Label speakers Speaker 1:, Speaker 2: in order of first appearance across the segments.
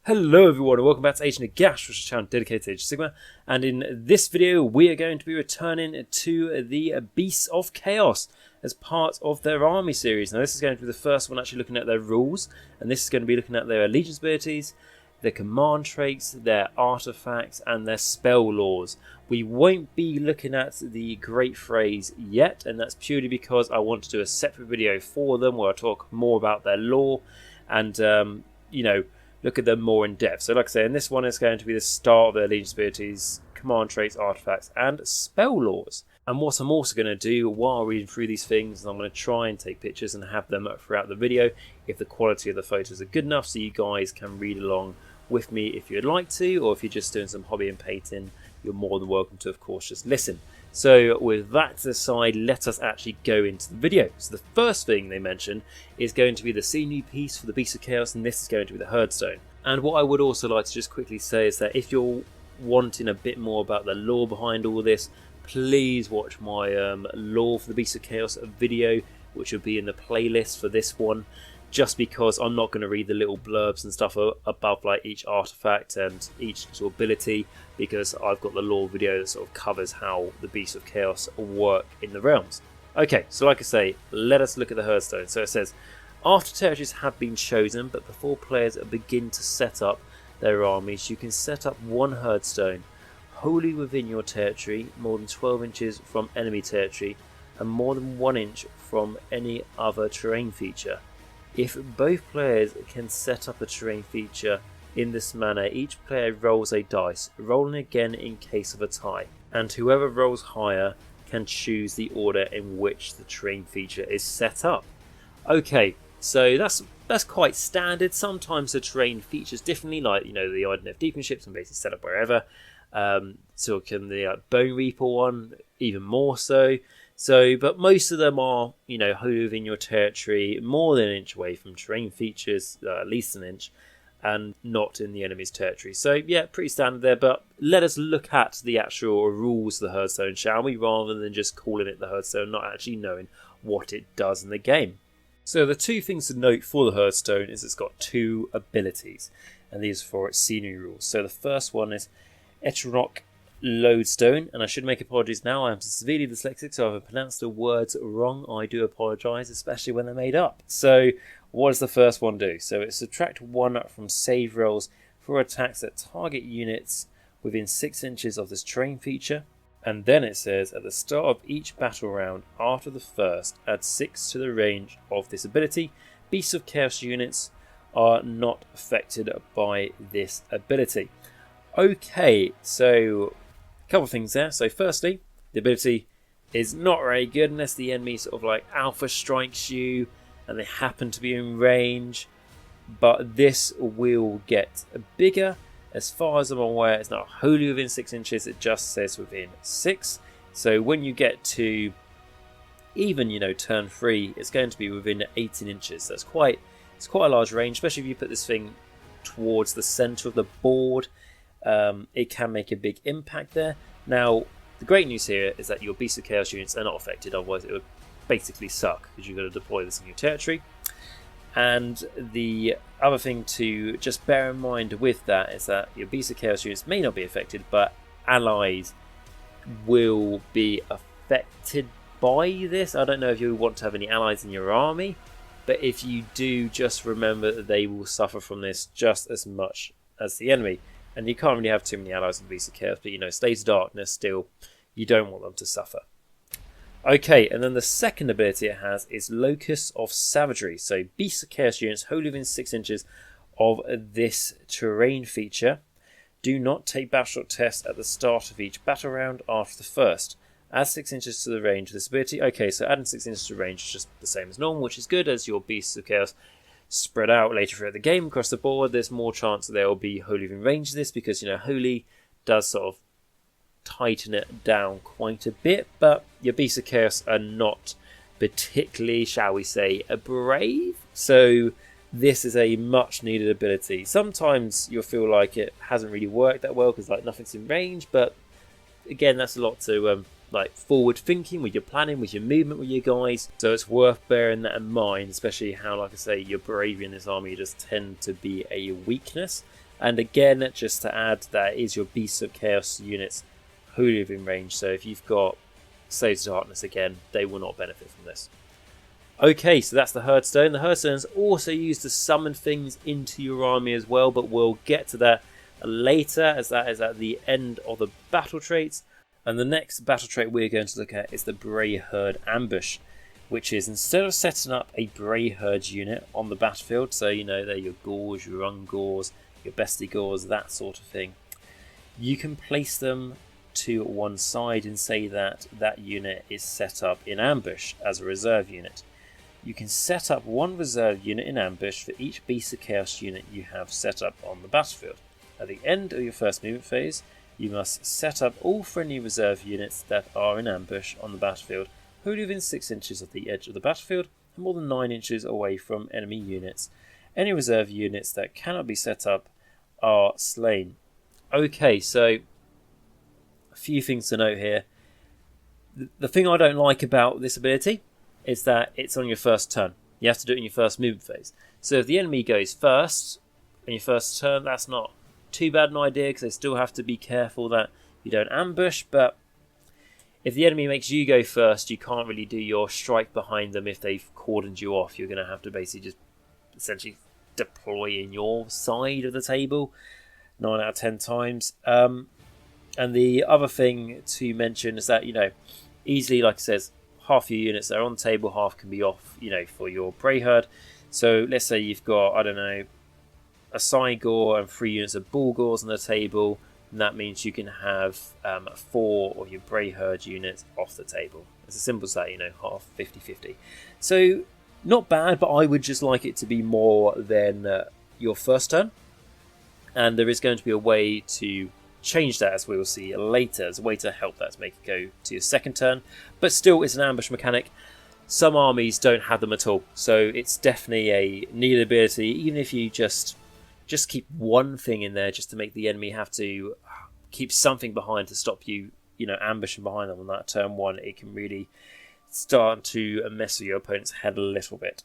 Speaker 1: Hello everyone and welcome back to Agent Nagash, which is a channel dedicated to Age of Sigmar, and in this video we are going to be returning to the Beasts of Chaos as part of their army series. Now this is going to be the first one actually looking at their rules, and this is going to be looking at their allegiance abilities, their command traits, their artifacts and their spell laws. We won't be looking at the Great Phrase yet, and that's purely because I want to do a separate video for them where I talk more about their lore and look at them more in depth. So like I say, in this one it's going to be the start of their allegiance abilities, command traits, artifacts and spell laws. And what I'm also going to do while reading through these things is I'm going to try and take pictures and have them throughout the video if the quality of the photos are good enough, so you guys can read along with me if you'd like to, or if you're just doing some hobby and painting, you're more than welcome to, of course, just listen. So with that to the side, let us actually go into the video. So the first thing they mention is going to be the scenery piece for the Beasts of Chaos, and this is going to be the Herdstone. And what I would also like to just quickly say is that if you're wanting a bit more about the lore behind all this, please watch my lore for the Beasts of Chaos video, which will be in the playlist for this one, just because I'm not going to read the little blurbs and stuff above like each artifact and each sort of ability, because I've got the lore video that sort of covers how the Beasts of Chaos work in the realms. Okay, so like I say, let us look at the Herdstone. So it says, after territories have been chosen, but before players begin to set up their armies, you can set up one Herdstone wholly within your territory, more than 12 inches from enemy territory, and more than 1 inch from any other terrain feature. If both players can set up a terrain feature in this manner, each player rolls a dice, rolling again in case of a tie, and whoever rolls higher can choose the order in which the terrain feature is set up. Okay, so that's quite standard. Sometimes the terrain features differently, like the IDNF deacon ships and basically set up wherever. So can the Bone Reaper one even more so. But most of them are, wholly within your territory, more than an inch away from terrain features, at least an inch, and not in the enemy's territory. So yeah, pretty standard there, but let us look at the actual rules of the Herdstone, shall we, rather than just calling it the Herdstone, not actually knowing what it does in the game. So the two things to note for the Herdstone is it's got two abilities, and these are for its scenery rules. So the first one is Eteronoc Lodestone, and I should make apologies now, I am severely dyslexic, so if I pronounce the words wrong, I do apologise, especially when they're made up. So what does the first one do? So it subtract 1 from save rolls for attacks that target units within 6 inches of this terrain feature, and then it says at the start of each battle round after the first, add 6 to the range of this ability. Beasts of Chaos units are not affected by this ability. Okay, so a couple of things there. So firstly, the ability is not very good unless the enemy sort of like alpha strikes you and they happen to be in range, but this will get bigger. As far as I'm aware, it's not wholly within 6 inches, it just says within 6. So when you get to even turn 3, it's going to be within 18 inches. So it's quite a large range, especially if you put this thing towards the center of the board. It can make a big impact there. Now, the great news here is that your Beasts of Chaos units are not affected, otherwise it would basically suck, because you've got to deploy this in your territory. And the other thing to just bear in mind with that is that your Beasts of Chaos units may not be affected, but allies will be affected by this. I don't know if you want to have any allies in your army, but if you do, just remember that they will suffer from this just as much as the enemy. And you can't really have too many allies in Beasts of Chaos, but Slaves of Darkness still, you don't want them to suffer. Okay, and then the second ability it has is Locus of Savagery. So Beasts of Chaos units wholly within 6 inches of this terrain feature do not take battleshot tests at the start of each battle round after the first. Add 6 inches to the range of this ability. Okay, so adding 6 inches to the range is just the same as normal, which is good, as your Beasts of Chaos spread out later throughout the game across the board. There's more chance that there will be wholly within range of this, because wholly does sort of tighten it down quite a bit, but your Beasts of Chaos are not particularly, shall we say, brave. So this is a much needed ability. Sometimes you'll feel like it hasn't really worked that well because nothing's in range, but again, that's a lot to forward thinking with your planning, with your movement with you guys. So it's worth bearing that in mind, especially how, like I say, your bravery in this army just tend to be a weakness. And again, just to add, that is your Beasts of Chaos units wholly within range. So if you've got Slaves of Darkness again, they will not benefit from this. Okay, so that's the Herdstone. The Herdstone is also used to summon things into your army as well, but we'll get to that later, as that is at the end of the battle traits. And the next battle trait we're going to look at is the Bray Herd Ambush, which is, instead of setting up a Bray Herd unit on the battlefield, so you know they're your Gors, your Ungors, your Bestigors, that sort of thing, you can place them to one side and say that that unit is set up in ambush as a reserve unit. You can set up one reserve unit in ambush for each Beast of Chaos unit you have set up on the battlefield. At the end of your first movement phase, you must set up all friendly reserve units that are in ambush on the battlefield, wholly within 6 inches of the edge of the battlefield and more than 9 inches away from enemy units. Any reserve units that cannot be set up are slain. Okay, so a few things to note here. The thing I don't like about this ability is that it's on your first turn. You have to do it in your first movement phase. So if the enemy goes first in your first turn, that's not too bad an idea, because they still have to be careful that you don't ambush. But if the enemy makes you go first, you can't really do your strike behind them if they've cordoned you off. You're going to have to basically just essentially deploy in your side of the table 9 out of 10 times. And the other thing to mention is that, you know, easily, like I says, half your units that are on the table, half can be off, you know, for your Bray Herd. So let's say you've got, I don't know, a Sigor and 3 units of Bulgors on the table, and that means you can have 4 of your Bray Herd units off the table. It's as simple as that, you know, half, 50-50. So not bad, but I would just like it to be more than your first turn. And there is going to be a way to change that, as we will see later, as a way to help that, to make it go to your second turn. But still, it's an ambush mechanic. Some armies don't have them at all, so it's definitely a needed ability. Even if you just keep one thing in there, just to make the enemy have to keep something behind to stop you, you know, ambushing behind them on that turn one, it can really start to mess with your opponent's head a little bit.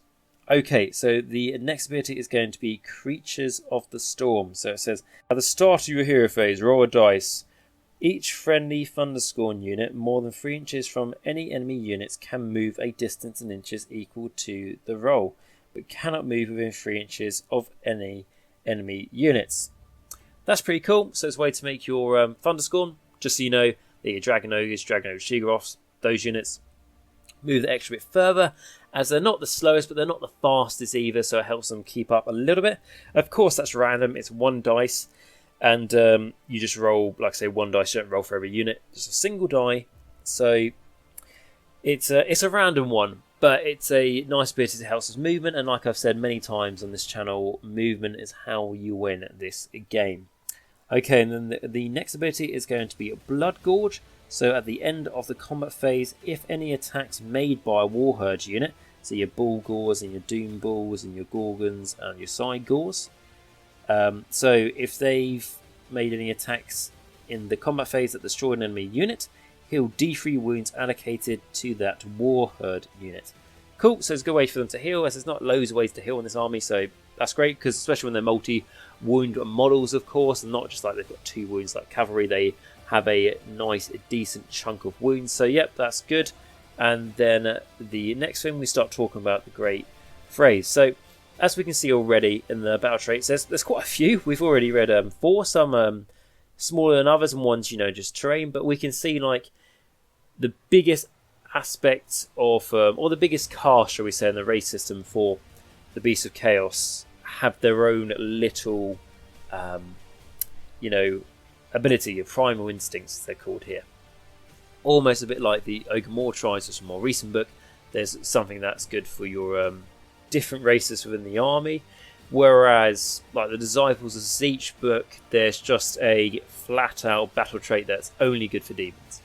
Speaker 1: Okay, so the next ability is going to be Creatures of the Storm. So it says, at the start of your hero phase, roll a dice. Each friendly Thunderscorn unit more than 3 inches from any enemy units can move a distance in inches equal to the roll, but cannot move within 3 inches of any enemy units. That's pretty cool. So it's a way to make your Thunderscorn, just so you know, that your Dragon Ogres, Dragon Ogre Sheegoths, those units move the extra bit further, as they're not the slowest, but they're not the fastest either, so it helps them keep up a little bit. Of course, that's random. It's 1 dice, and you just roll, like I say, 1 dice. You don't roll for every unit, just a single die. So it's a random one, but it's a nice ability to help us movement, and like I've said many times on this channel, movement is how you win this game. Okay, and then the next ability is going to be Blood Gorge. So at the end of the combat phase, if any attacks made by a Warherd unit, so your Bulgors and your Doom Bulls and your Gorgons and your Sigors, so if they've made any attacks in the combat phase that destroy an enemy unit, heal D3 wounds allocated to that Warherd unit. Cool, so it's a good way for them to heal, as there's not loads of ways to heal in this army, so that's great, because especially when they're multi-wound models, of course, and not just like they've got 2 wounds like cavalry, they have a nice, decent chunk of wounds. So yep, that's good. And then the next thing, we start talking about the great phrase. So as we can see already in the battle traits, there's quite a few. We've already read 4, some smaller than others, and ones, you know, just terrain. But we can see like the biggest aspects of, or the biggest cast, shall we say, in the race system for the Beasts of Chaos have their own little, you know, ability of primal instincts, they're called here. Almost a bit like the Ogre Mortrizers, which is a more recent book. There's something that's good for your different races within the army, whereas like the Disciples of Zeech book, there's just a flat out battle trait that's only good for demons,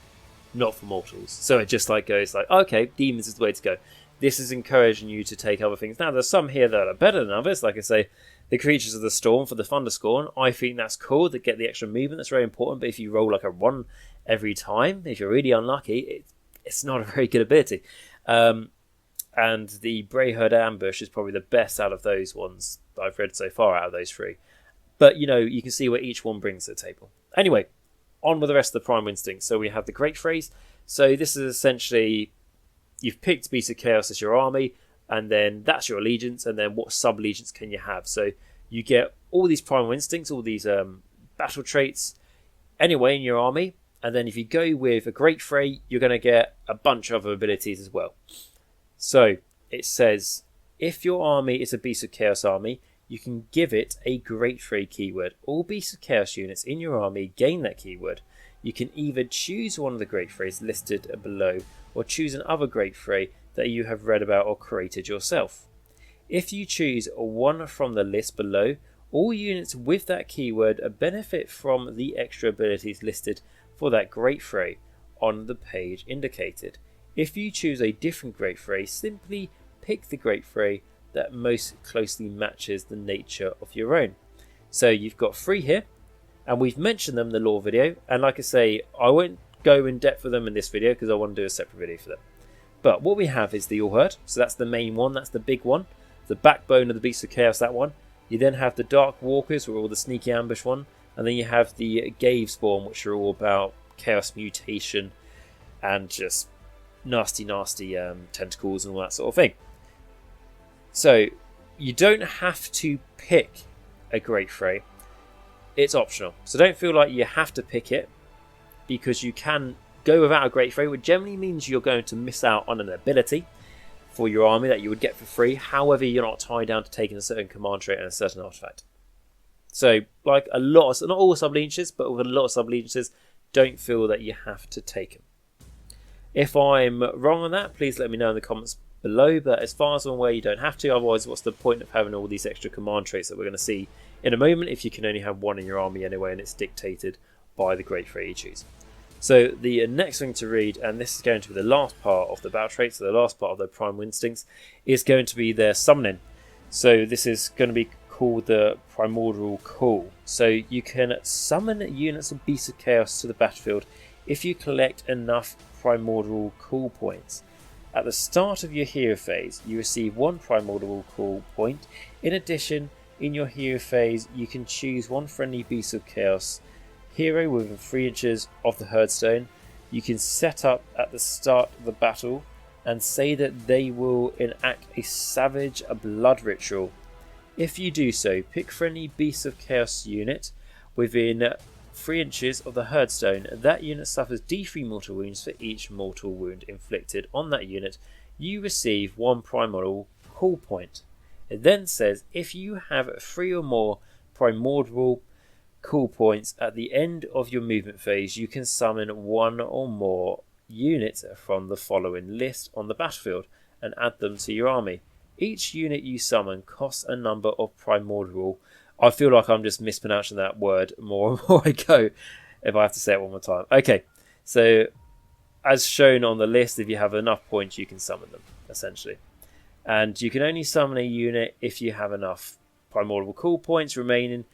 Speaker 1: not for mortals. So it just like goes like, okay, demons is the way to go. This is encouraging you to take other things. Now there's some here that are better than others, like I say, the Creatures of the Storm for the Thunderscorn. I think that's cool to get the extra movement. That's very important. But if you roll like a 1 every time, if you're really unlucky, it's not a very good ability. And the Bray Herd Ambush is probably the best out of those ones that I've read so far out of those 3. But, you know, you can see where each one brings to the table. Anyway, on with the rest of the Primal Instincts. So we have the Great Phrase. So this is essentially, you've picked Beast of Chaos as your army, and then that's your allegiance, and then what sub-allegiance can you have? So you get all these Primal Instincts, all these battle traits, anyway, in your army. And then if you go with a Great Fray, you're going to get a bunch of other abilities as well. So it says, if your army is a Beast of Chaos army, you can give it a Great Fray keyword. All Beasts of Chaos units in your army gain that keyword. You can either choose one of the Great Frays listed below, or choose another Great Fray that you have read about or created yourself. If you choose one from the list below, all units with that keyword benefit from the extra abilities listed for that Great Fray on the page indicated. If you choose a different Great Fray, simply pick the Great Fray that most closely matches the nature of your own. So you've got 3 here, and we've mentioned them in the lore video, and like I say, I won't go in depth with them in this video because I want to do a separate video for them. But what we have is the All Herd, so that's the main one, that's the big one, the backbone of the Beast of Chaos, that one. You then have the Dark Walkers, who are all the sneaky ambush one, and then you have the Gave Spawn, which are all about chaos mutation and just nasty tentacles and all that sort of thing. So you don't have to pick a Great Fray. It's optional. So don't feel like you have to pick it, because you can go without a Great Fray, which generally means you're going to miss out on an ability for your army that you would get for free. However, you're not tied down to taking a certain command trait and a certain artifact. So like a lot of, not all sub-allegiances, but with a lot of sub-allegiances, don't feel that you have to take them. If I'm wrong on that, please let me know in the comments below, but as far as I'm aware, you don't have to. Otherwise, what's the point of having all these extra command traits that we're going to see in a moment if you can only have one in your army anyway, and it's dictated by the Great Fray you choose. So the next thing to read, and this is going to be the last part of the battle traits, so the last part of the Primal Instincts, is going to be their summoning. So this is going to be called the Primordial Call. So you can summon units of Beasts of Chaos to the battlefield if you collect enough Primordial Call points. At the start of your hero phase, you receive 1 Primordial Call point. In addition, in your hero phase, you can choose 1 friendly Beast of Chaos hero within 3 inches of the Herdstone. You can set up at the start of the battle and say that they will enact a savage blood ritual. If you do so, pick friendly Beast of Chaos unit within 3 inches of the Herdstone. That unit suffers D3 mortal wounds for each mortal wound inflicted on that unit. You receive 1 Primordial Call point. It then says, if you have 3 or more Primordial Call points at the end of your movement phase, you can summon 1 or more units from the following list on the battlefield and add them to your army. Each unit you summon costs a number of Primordial. I feel like I'm just mispronouncing that word more and more I go, if I have to say it one more time. Okay, so as shown on the list, if you have enough points, you can summon them, essentially. And you can only summon a unit if you have enough Primordial Call points remaining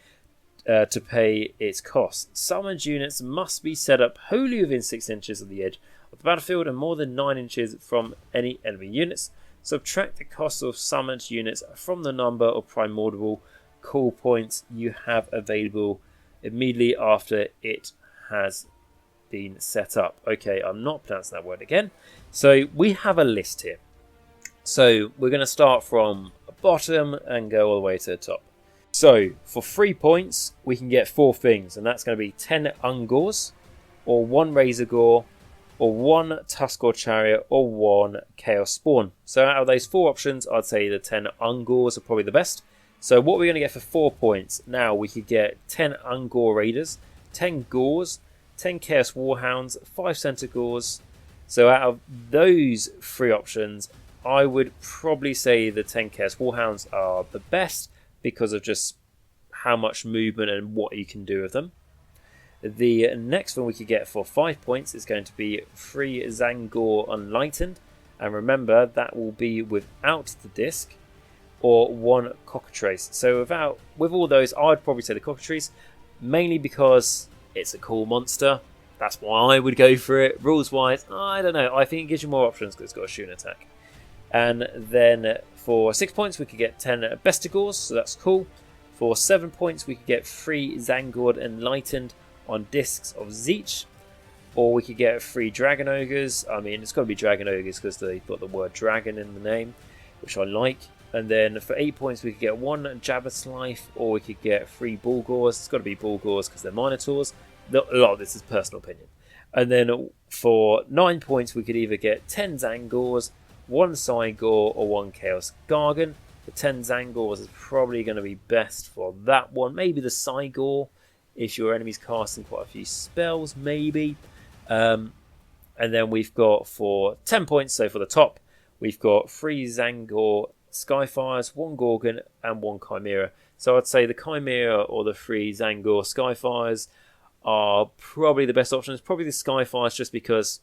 Speaker 1: to pay its cost. Summoned units must be set up wholly within 6 inches of the edge of the battlefield and more than 9 inches from any enemy units. Subtract the cost of summoned units from the number of Primordial Call points you have available immediately after it has been set up. Okay, I'm not pronouncing that word again. So we have a list here. So we're going to start from the bottom and go all the way to the top. So for 3 points, we can get 4 things, and that's going to be 10 Ungors, or 1 Razor Gore, or 1 Tuskor Chariot, or 1 Chaos Spawn. So out of those 4 options, I'd say the 10 Ungors are probably the best. So what we're going to get for 4 points, now we could get 10 Ungor Raiders, 10 Gores, 10 Chaos Warhounds, 5 Centaurs. So out of those 3 options, I would probably say the 10 Chaos Warhounds are the best because of just how much movement and what you can do with them. The next one we could get for 5 points is going to be 3 Zangor Unlightened. And remember, that will be without the disc, or 1 Cockatrice. So with all those, I'd probably say the Cockatrice, mainly because it's a cool monster. That's why I would go for it. Rules-wise, I don't know. I think it gives you more options because it's got a shooting attack. And then for 6 points, we could get 10 Bestigors, so that's cool. For 7 points, we could get 3 Zangord Enlightened on discs of Zeech. Or we could get 3 Dragon Ogres. I mean, it's got to be Dragon Ogres because they've got the word dragon in the name, which I like. And then for 8 points, we could get 1 Jabberslife, or we could get 3 Bulgors. It's got to be Bulgors because they're Minotaurs. A lot of this is personal opinion. And then for 9 points, we could either get 10 Zangors, 1 Sigor, or 1 Chaos Gargan. The 10 Zangors is probably going to be best for that one. Maybe the Sigor, if your enemy's casting quite a few spells, maybe. And then we've got for 10 points, so for the top, we've got 3 Zangor Skyfires, 1 Gorgon, and 1 Chimera. So I'd say the Chimera or the 3 Zangor Skyfires are probably the best options. Probably the Skyfires, just because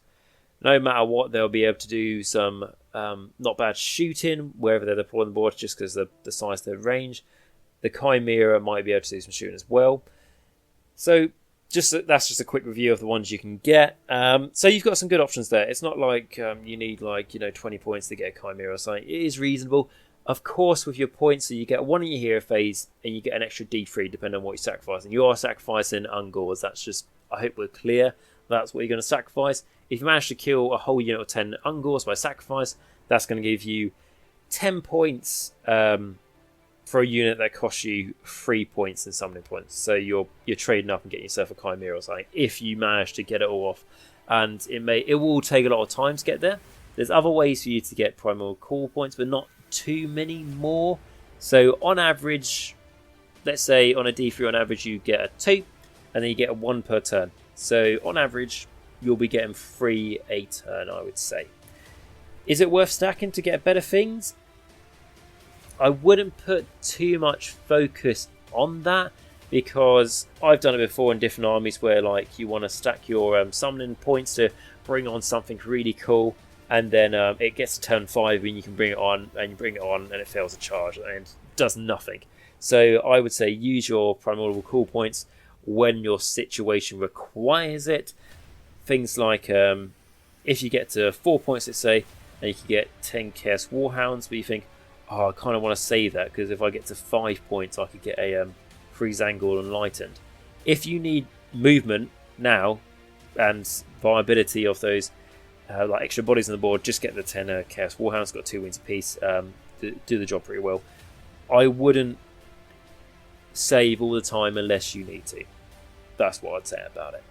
Speaker 1: no matter what, they'll be able to do some not bad shooting wherever they're deployed on the board, just because the size of their range. The Chimera might be able to do some shooting as well. So that's just a quick review of the ones you can get. So you've got some good options there. It's not like you need 20 points to get a Chimera or something. It is reasonable. Of course, with your points, so you get 1 in your hero phase and you get an extra D3 depending on what you're sacrificing. You are sacrificing Ungors. That's just, I hope we're clear. That's what you're going to sacrifice. If you manage to kill a whole unit of 10 Ungors by sacrifice, that's going to give you 10 points for a unit that costs you 3 points in summoning points. So you're trading up and getting yourself a Chimera or something if you manage to get it all off. And it will take a lot of time to get there. There's other ways for you to get primal call points, but not too many more. So on average, let's say on a D3 on average you get a 2 and then you get a 1 per turn. So on average you'll be getting 3 a turn, I would say. Is it worth stacking to get better things? I wouldn't put too much focus on that, because I've done it before in different armies where you want to stack your summoning points to bring on something really cool, and then it gets to turn 5 and you can bring it on, and you bring it on and it fails a charge and does nothing. So I would say use your primordial cool points when your situation requires it. Things like if you get to 4 points, let's say, and you can get 10 Chaos Warhounds, but you think, oh, I kind of want to save that because if I get to 5 points, I could get a 3 Zangor Enlightened. If you need movement now and viability of those extra bodies on the board, just get the 10 Chaos Warhounds, got 2 wings apiece, do the job pretty well. I wouldn't save all the time unless you need to. That's what I'd say about it.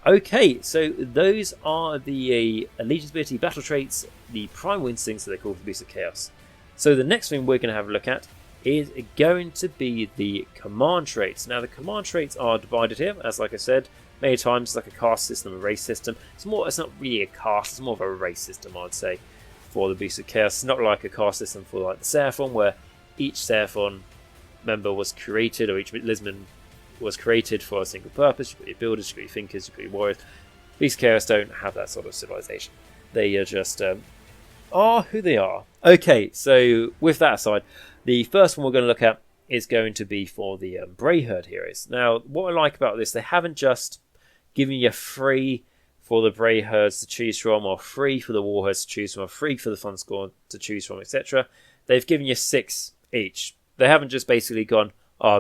Speaker 1: Okay, so those are the Allegiance Ability battle traits, the Primal Instincts that they call for the Beast of Chaos. So the next thing we're going to have a look at is going to be the command traits. Now the command traits are divided here, as like I said, many times it's like a caste system, a race system. It's not really a caste, it's more of a race system, I'd say, for the Beast of Chaos. It's not like a caste system for like the Seraphon, where each Seraphon member was created, or each Lisman was created for a single purpose. You've got your builders, you've got your thinkers, you've got your warriors. Beast of Chaos don't have that sort of civilization. They are just are who they are. Okay, so with that aside, the first one we're going to look at is going to be for the Brayherd heroes. Now, what I like about this, they haven't just given you free for the Brayherds to choose from, or free for the Warherds to choose from, or free for the Fun Score to choose from, etc. They've given you 6 each. They haven't just basically gone,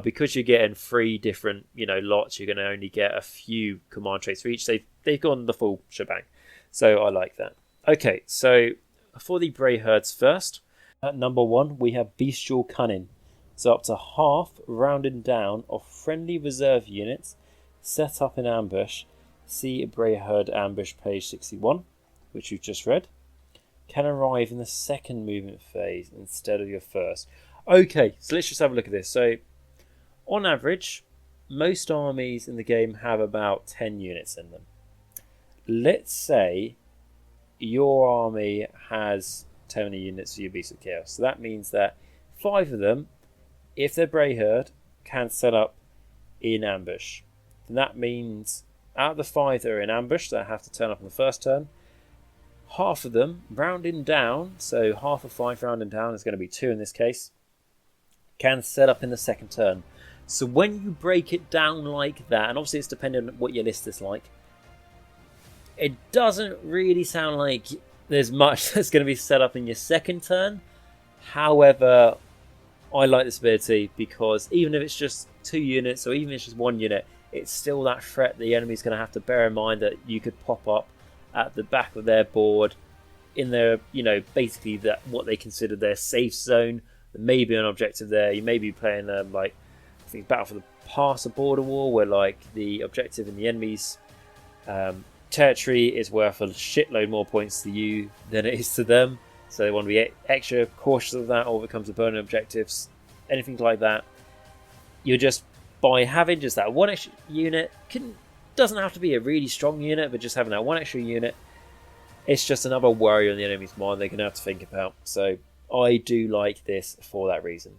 Speaker 1: because you're getting 3 different lots, you're going to only get a few command traits for each. They've gone the full shebang. So I like that. Okay, so for the Brayherds first, at number 1 we have Bestial Cunning. So up to half rounded down of friendly reserve units set up in ambush. See Brayherd Ambush page 61, which you've just read. Can arrive in the second movement phase instead of your first. Okay, so let's just have a look at this. So on average, most armies in the game have about 10 units in them. Let's say your army has 10 units for your Beast of Chaos. So that means that 5 of them, if they're Brayherd, can set up in ambush. And that means out of the 5 that are in ambush that have to turn up on the first turn, half of them, rounding down, so half of 5 rounding down is going to be 2 in this case, can set up in the second turn. So when you break it down like that, and obviously it's dependent on what your list is like, it doesn't really sound like there's much that's going to be set up in your second turn. However, I like this ability because even if it's just 2 units or even if it's just 1 unit, it's still that threat the enemy's going to have to bear in mind that you could pop up at the back of their board in their, basically that what they consider their safe zone. There may be an objective there. You may be playing like, I think Battle for the Pass or Border War, where like the objective in the enemy's territory is worth a shitload more points to you than it is to them. So they want to be extra cautious of that, or if it comes to burning objectives, anything like that. You're just, by having just that 1 extra unit, doesn't have to be a really strong unit, but just having that 1 extra unit, it's just another worry on the enemy's mind they're going to have to think about. So I do like this for that reason.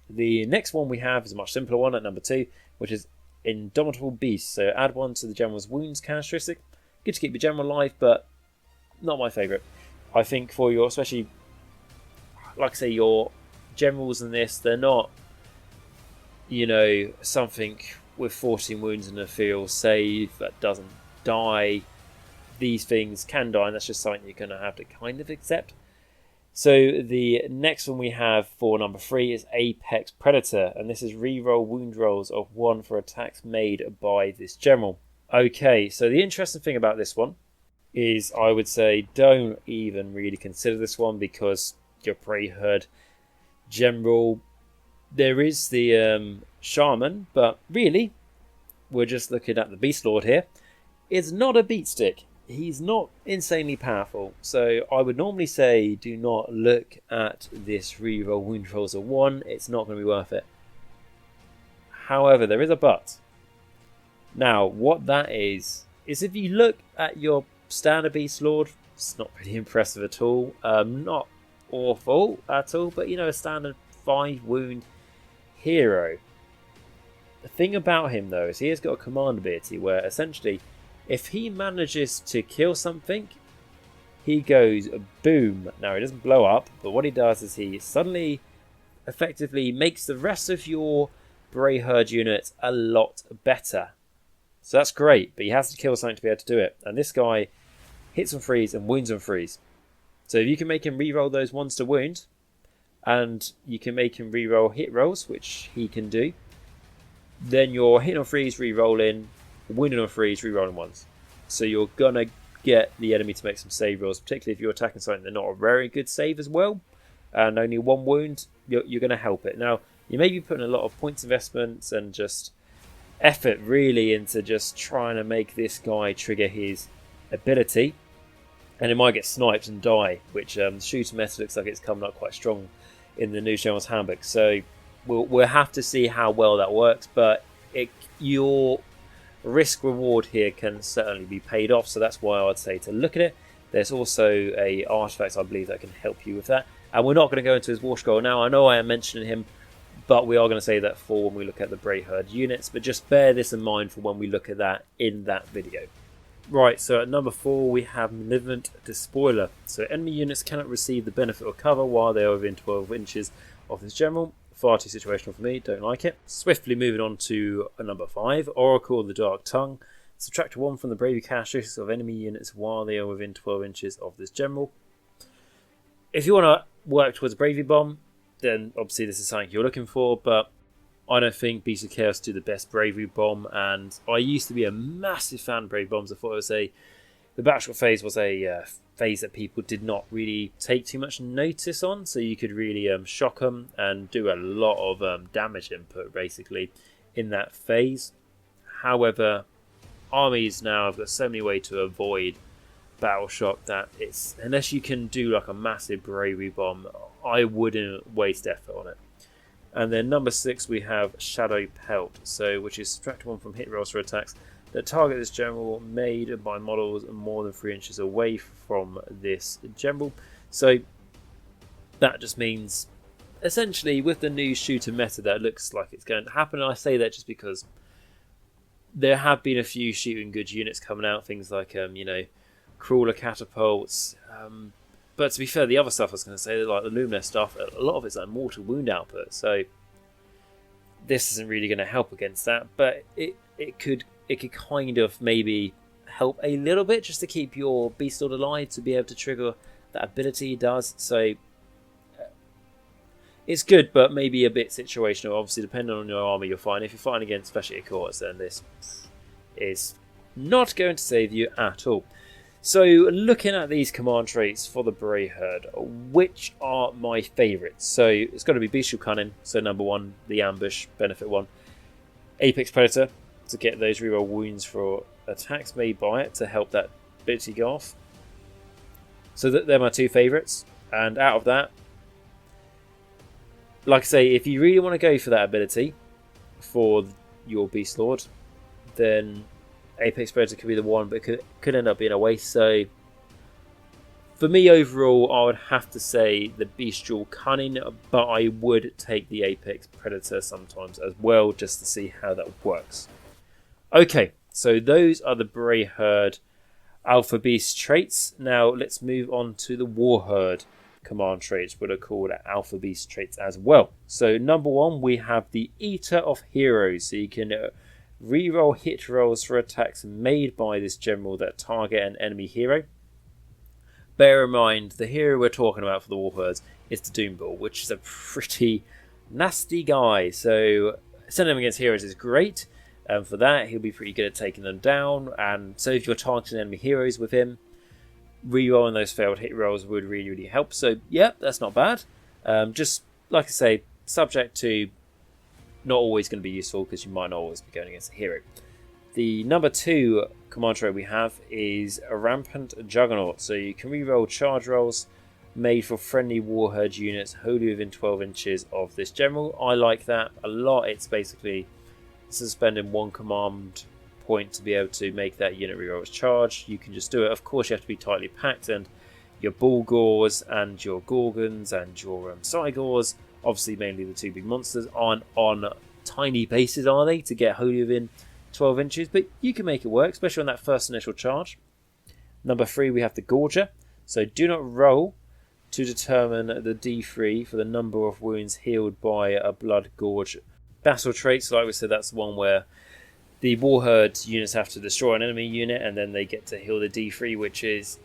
Speaker 1: The next one we have is a much simpler one at number 2, which is Indomitable Beast. So add 1 to the general's wounds characteristic. Good to keep the general alive, but not my favourite. I think for your, especially, like I say, your generals in this, they're not, something with 14 wounds and a field save that doesn't die. These things can die, and that's just something you're going to have to kind of accept. So the next one we have for number 3 is Apex Predator, and this is reroll wound rolls of 1 for attacks made by this general. Okay, so the interesting thing about this one is I would say don't even really consider this one, because your Prey Herd general, there is the Shaman, but really we're just looking at the Beast Lord here. It's not a beat stick. He's not insanely powerful, so I would normally say do not look at this reroll wound rolls of 1. It's not going to be worth it. However, there is a but. Now, what that is if you look at your standard Beast Lord, it's not really impressive at all. Not awful at all, but a standard 5 wound hero. The thing about him though is he has got a command ability where essentially if he manages to kill something, he goes boom. Now he doesn't blow up, but what he does is he suddenly effectively makes the rest of your Bray Herd units a lot better. So that's great, but he has to kill something to be able to do it. And this guy hits on freeze and wounds on freeze. So if you can make him reroll those 1s to wound, and you can make him reroll hit rolls, which he can do, then you're hitting on freeze, rerolling, wounding on freeze, rerolling 1s. So you're going to get the enemy to make some save rolls, particularly if you're attacking something they're not a very good save as well, and only 1 wound, you're going to help it. Now, you may be putting a lot of points investments and just effort really into just trying to make this guy trigger his ability, and it might get sniped and die, which shooter meta looks like it's coming up quite strong in the new General's Handbook. So we'll have to see how well that works, but your risk reward here can certainly be paid off, so that's why I'd say to look at it. There's also a artifact I believe that can help you with that, and we're not going to go into his war scroll now. I know I am mentioning him, but we are going to say that for when we look at the Bray Herd units, but just bear this in mind for when we look at that in that video. Right, so at number 4 we have Malevolent Despoiler. So enemy units cannot receive the benefit of cover while they are within 12 inches of this general. Far too situational for me, don't like it. Swiftly moving on to number 5, Oracle of the Dark Tongue. Subtract 1 from the bravery characteristics of enemy units while they are within 12 inches of this general. If you want to work towards a bravery bomb, then obviously this is something you're looking for, but I don't think Beast of Chaos do the best bravery bomb, and I used to be a massive fan of bravery bombs. I thought the Battleship phase was a phase that people did not really take too much notice on, so you could really shock them and do a lot of damage input basically in that phase. However, armies now have got so many ways to avoid battle shock that it's, unless you can do like a massive bravery bomb, I wouldn't waste effort on it. And then number 6 we have Shadow Pelt, which is subtract 1 from hit rolls for attacks that target this general made by models more than 3 inches away from this general. So that just means essentially with the new shooter meta that looks like it's going to happen, and I say that just because there have been a few shooting good units coming out, things like crawler catapults, but to be fair, the other stuff I was going to say, like the Luminous stuff, a lot of it's like mortal wound output, so this isn't really going to help against that, but it could kind of maybe help a little bit just to keep your Beast Lord alive, to be able to trigger that ability he does. So It's good, but maybe a bit situational. Obviously, depending on your army you're fighting. If you're fighting against specialty cohorts, then this is not going to save you at all. So, looking at these command traits for the Bray Herd, which are my favourites? So, it's got to be Bestial Cunning. So, number 1, the Ambush, benefit 1. Apex Predator, to get those reroll wounds for attacks made by it to help that ability go off. So, they're my 2 favourites. And out of that, like I say, if you really want to go for that ability for your Beast Lord, then Apex Predator could be the one, but it could end up being a waste. So, for me overall, I would have to say the Bestial Cunning, but I would take the Apex Predator sometimes as well, just to see how that works. Okay, so those are the Bray Herd Alpha Beast traits. Now, let's move on to the War Herd command traits, what are called Alpha Beast traits as well. So, number 1, we have the Eater of Heroes. So, you can reroll hit rolls for attacks made by this general that target an enemy hero. Bear in mind, the hero we're talking about for the War Herds is the Doom Bull, which is a pretty nasty guy. So sending him against heroes is great. For that, he'll be pretty good at taking them down. And so if you're targeting enemy heroes with him, rerolling those failed hit rolls would really, really help. So yeah, that's not bad. Just like I say, subject to not always going to be useful because you might not always be going against a hero. The number 2 command trait we have is a Rampant Juggernaut. So you can reroll charge rolls made for friendly Warherd units wholly within 12 inches of this general. I like that a lot. It's basically suspending 1 command point to be able to make that unit reroll its charge. You can just do it. Of course, you have to be tightly packed, and your Bulgors and your Gorgons and your Cygors, obviously mainly the 2 big monsters, aren't on tiny bases, are they, to get wholly within 12 inches, but you can make it work, especially on that first initial charge. Number 3, we have the Gorger. So do not roll to determine the D3 for the number of wounds healed by a Blood Gorge battle trait. So like we said, that's the one where the Warherd units have to destroy an enemy unit and then they get to heal the D3, which is...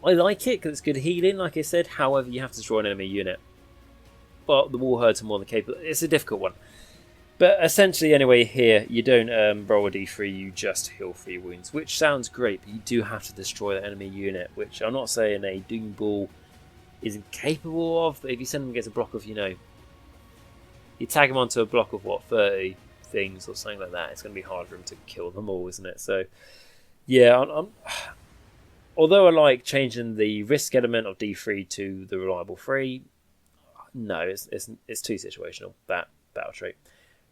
Speaker 1: I like it because it's good healing, like I said. However, you have to destroy an enemy unit. But the Warherds are more than capable. It's a difficult one. But essentially, anyway, here, you don't roll a d3, you just heal 3 wounds, which sounds great, but you do have to destroy that enemy unit, which I'm not saying a Doom Bull isn't capable of, but if you send them against a block of, you tag them onto a block of, 30 things or something like that, it's going to be hard for him to kill them all, isn't it? So, yeah, although I like changing the risk element of d3 to the reliable 3, no, it's too situational, that battle trait.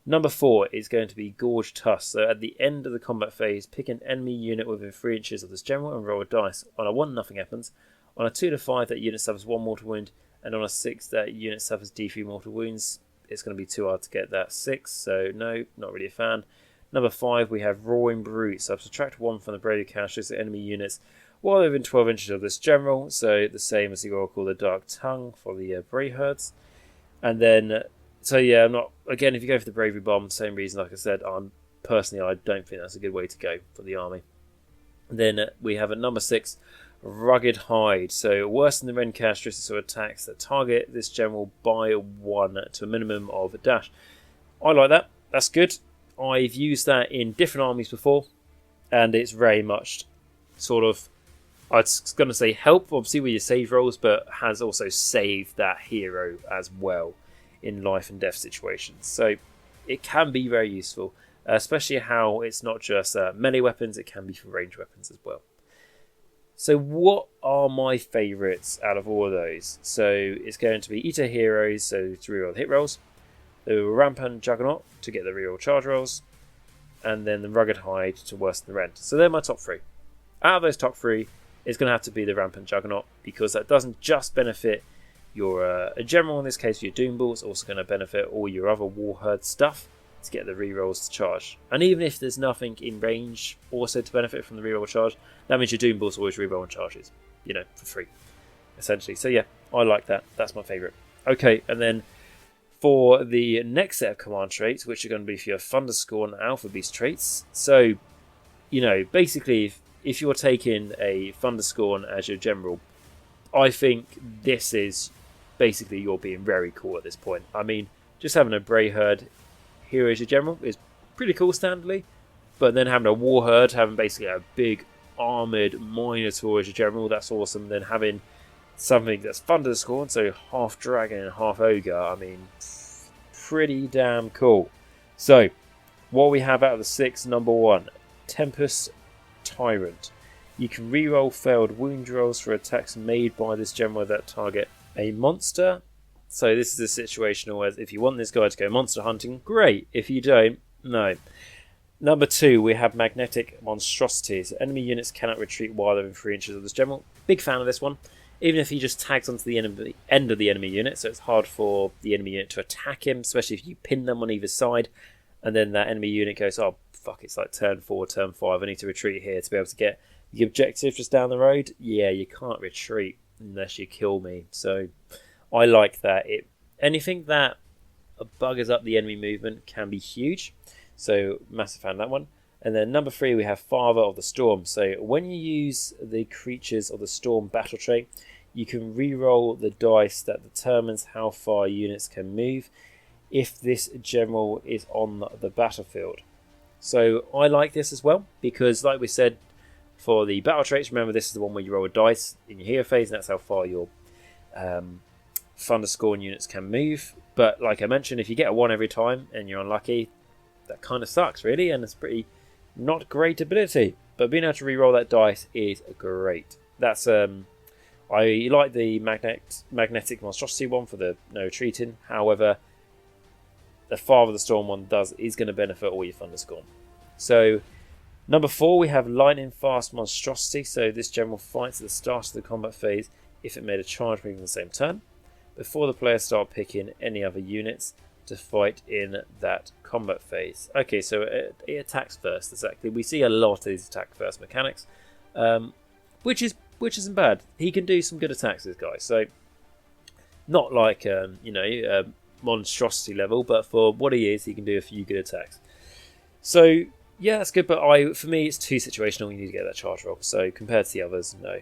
Speaker 1: Number 4 is going to be Gorge Tusk. So at the end of the combat phase, pick an enemy unit within 3 inches of this general and roll a dice. On a 1, nothing happens. On a 2 to 5, that unit suffers 1 mortal wound. And on a 6, that unit suffers D3 mortal wounds. It's going to be too hard to get that 6, so no, not really a fan. Number 5, we have Roaring Brute. So subtract 1 from the Brave characteristics of enemy units while they're within 12 inches of this general. So the same as the Oracle, the Dark Tongue for the Brave Herds. And then... So yeah, I'm not. Again, if you go for the Bravery Bomb, same reason, like I said, personally, I don't think that's a good way to go for the army. And then we have at number 6, Rugged Hide. So worse than the Ren characteristics or attacks that target this general by 1 to a minimum of a dash. I like that. That's good. I've used that in different armies before, and it's very much sort of, I was going to say help, obviously, with your save rolls, but has also saved that hero as well in life and death situations. So it can be very useful, especially how it's not just melee weapons, it can be for range weapons as well. So what are my favourites out of all of those? So it's going to be Eater Heroes, so to reroll the hit rolls, the Rampant Juggernaut to get the reroll charge rolls, and then the Rugged Hide to worsen the rent. So they're my top 3. Out of those top 3, it's going to have to be the Rampant Juggernaut, because that doesn't just benefit your a general, in this case your Doom Bull. It's also going to benefit all your other Warherd stuff to get the rerolls to charge. And even if there's nothing in range also to benefit from the reroll charge, that means your Doom Bulls always reroll charges, for free, essentially. So yeah, I like that. That's my favourite. Okay, and then for the next set of command traits, which are going to be for your Thunderscorn Alpha Beast traits. So, basically, if you're taking a Thunderscorn as your general, I think this is basically you're being very cool at this point. I mean, just having a Bray Herd hero as your general is pretty cool standardly, but then having a War Herd, having basically a big armoured Minotaur as your general, that's awesome. Then having something that's fun to score, so half dragon and half ogre, I mean, pretty damn cool. So, what we have out of the 6, number 1, Tempest Tyrant. You can reroll failed wound rolls for attacks made by this general that target a monster. So this is a situational where if you want this guy to go monster hunting, great. If you don't, no. Number 2, we have Magnetic Monstrosities. Enemy units cannot retreat while they're in 3 inches of this general. Big fan of this one. Even if he just tags onto the end of the enemy unit, so it's hard for the enemy unit to attack him, especially if you pin them on either side, and then that enemy unit goes, oh fuck, it's like turn 4, turn 5, I need to retreat here to be able to get the objective just down the road. Yeah, you can't retreat unless you kill me. So I like that. Anything that buggers up the enemy movement can be huge. So massive fan of that one. And then number 3, we have Father of the Storm. So when you use the Creatures of the Storm battle trait, you can re-roll the dice that determines how far units can move if this general is on the battlefield. So I like this as well, because like we said, for the battle traits, remember this is the one where you roll a dice in your hero phase, and that's how far your Thunderscorn units can move. But like I mentioned, if you get a 1 every time and you're unlucky, that kind of sucks really, and it's pretty not great ability. But being able to re-roll that dice is great. That's I like the magnetic monstrosity one for the no retreating. However, the Father of the Storm one is going to benefit all your Thunderscorn. So number 4, we have Lightning Fast Monstrosity. So this general fights at the start of the combat phase if it made a charge move in the same turn, before the players start picking any other units to fight in that combat phase. Okay, so it attacks first, exactly. We see a lot of these attack first mechanics, which isn't bad. He can do some good attacks, this guy. So not like monstrosity level, but for what he is, he can do a few good attacks. So yeah, that's good. But for me, it's too situational. You need to get that charge roll. So compared to the others, no,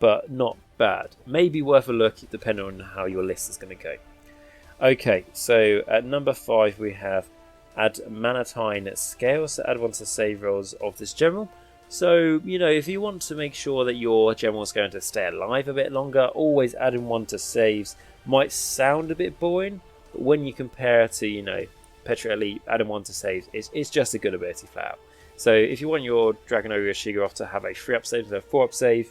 Speaker 1: but not bad. Maybe worth a look depending on how your list is going to go. Okay, so at number 5 we have Adamantine Scales. So add 1 to save rolls of this general. So, if you want to make sure that your general is going to stay alive a bit longer, always adding 1 to saves might sound a bit boring, but when you compare to, Petra Elite, adding 1 to saves, it's just a good ability flat out. So if you want your Dragon Ogre Shigaroth to have a 3-up save, so a 4-up save,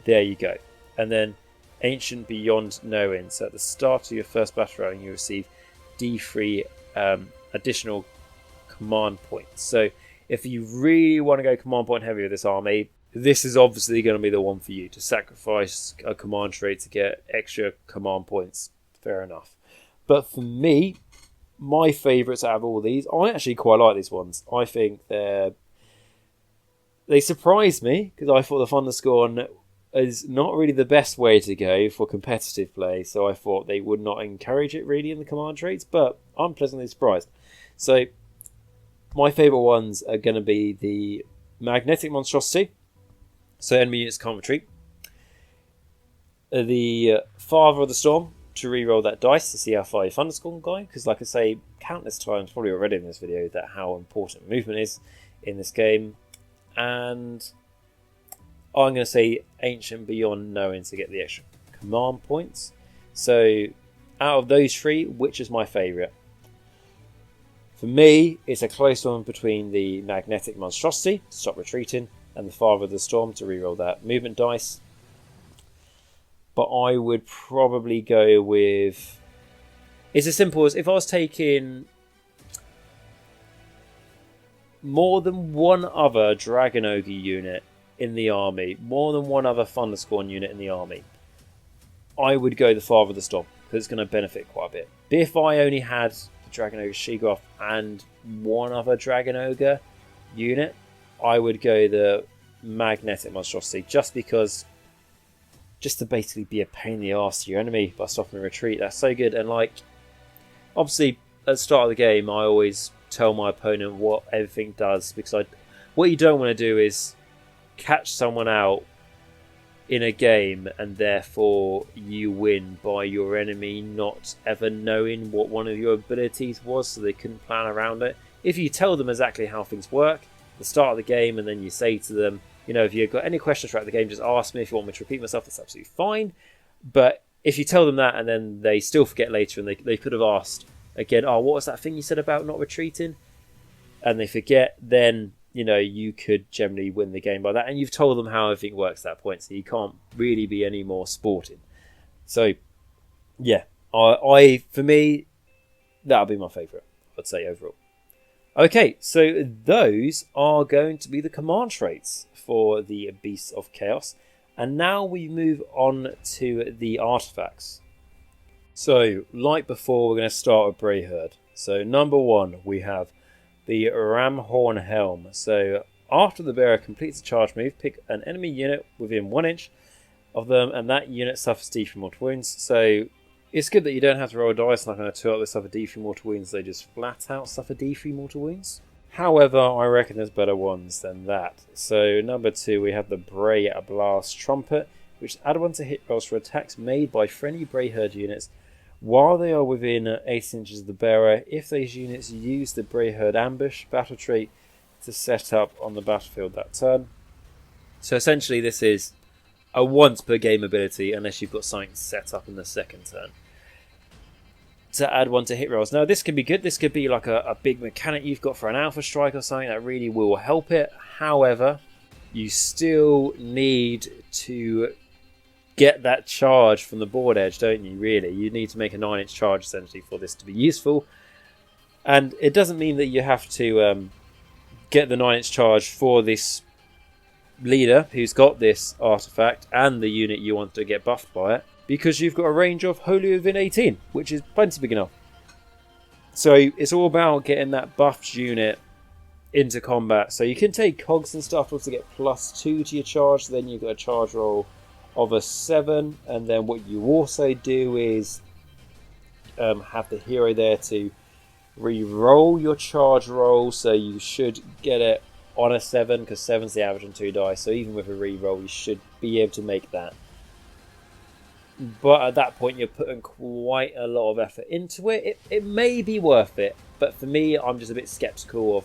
Speaker 1: there you go. And then Ancient Beyond Knowing. So at the start of your first battle round, you receive D3 additional command points. So if you really want to go command point heavy with this army, this is obviously going to be the one for you, to sacrifice a command trait to get extra command points. Fair enough. But for me, my favourites out of all these, I actually quite like these ones. I think they surprised me, because I thought the Thunderscorn is not really the best way to go for competitive play, so I thought they would not encourage it really in the command traits, but I'm pleasantly surprised. So my favourite ones are going to be the Magnetic Monstrosity, so enemy units can't retreat. The Father of the Storm, to re-roll that dice to see how far your Thunderscorn go, because like I say countless times, probably already in this video, that how important movement is in this game. And I'm going to say Ancient Beyond Knowing to get the extra command points. So out of those 3, which is my favourite? For me, it's a close one between the Magnetic Monstrosity, to stop retreating, and the Father of the Storm to reroll that movement dice. But I would probably go with... It's as simple as if I was taking more than one other Dragon Ogre unit in the army, more than one other Thunderscorn unit in the army, I would go the Father of the Storm, because it's going to benefit quite a bit. But if I only had the Dragon Ogre Shigaroth and one other Dragon Ogre unit, I would go the Magnetic Monstrosity, just to basically be a pain in the arse to your enemy by stopping a retreat. That's so good. And obviously at the start of the game, I always tell my opponent what everything does, because what you don't want to do is catch someone out in a game, and therefore you win by your enemy not ever knowing what one of your abilities was, so they couldn't plan around it. If you tell them exactly how things work at the start of the game, and then you say to them, you know, if you've got any questions throughout the game, just ask me. If you want me to repeat myself, that's absolutely fine. But if you tell them that and then they still forget later, and they could have asked again, oh, what was that thing you said about not retreating? And they forget, then, you know, you could generally win the game by that. And you've told them how everything works at that point, so you can't really be any more sporting. So, yeah, for me, that'll be my favourite, I'd say, overall. Okay, so those are going to be the command traits for the Beasts of Chaos. And now we move on to the artifacts. So, like before, we're going to start with Brayherd. So, number 1, we have the Ramhorn Helm. So, after the bearer completes a charge move, pick an enemy unit within 1 inch of them, and that unit suffers D3 mortal wounds. So, it's good that you don't have to roll dice like on a 2-up they suffer D3 mortal wounds, they just flat out suffer D3 mortal wounds. However, I reckon there's better ones than that. So, number 2, we have the Bray Blast Trumpet, which add 1 to hit rolls for attacks made by friendly Brayherd units while they are within 8 inches of the bearer, if those units use the Brayherd Ambush battle trait to set up on the battlefield that turn. So, essentially, this is a once per game ability unless you've got something set up in the second turn to add 1 to hit rolls. Now, this could be good. This could be like a big mechanic you've got for an alpha strike or something that really will help it. However, you still need to get that charge from the board edge, don't you, really? You need to make a 9-inch charge, essentially, for this to be useful. And it doesn't mean that you have to get the 9-inch charge for this leader who's got this artifact and the unit you want to get buffed by it, because you've got a range of wholly within 18, which is plenty big enough. So it's all about getting that buffed unit into combat. So you can take cogs and stuff to get +2 to your charge, so then you've got a charge roll of a 7, and then what you also do is have the hero there to re-roll your charge roll, so you should get it on a 7, because 7's the average on 2 dice, so even with a re-roll you should be able to make that. But at that point you're putting quite a lot of effort into it. It may be worth it, but for me, I'm just a bit sceptical of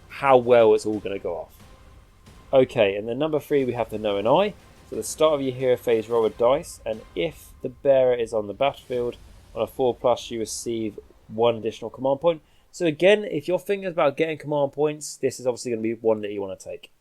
Speaker 1: how well it's all going to go off. Okay, and then number 3, we have the Know an Eye. So at the start of your hero phase, roll a dice, and if the bearer is on the battlefield on a 4+, you receive 1 additional command point. So again, if you're thinking about getting command points, this is obviously going to be one that you want to take.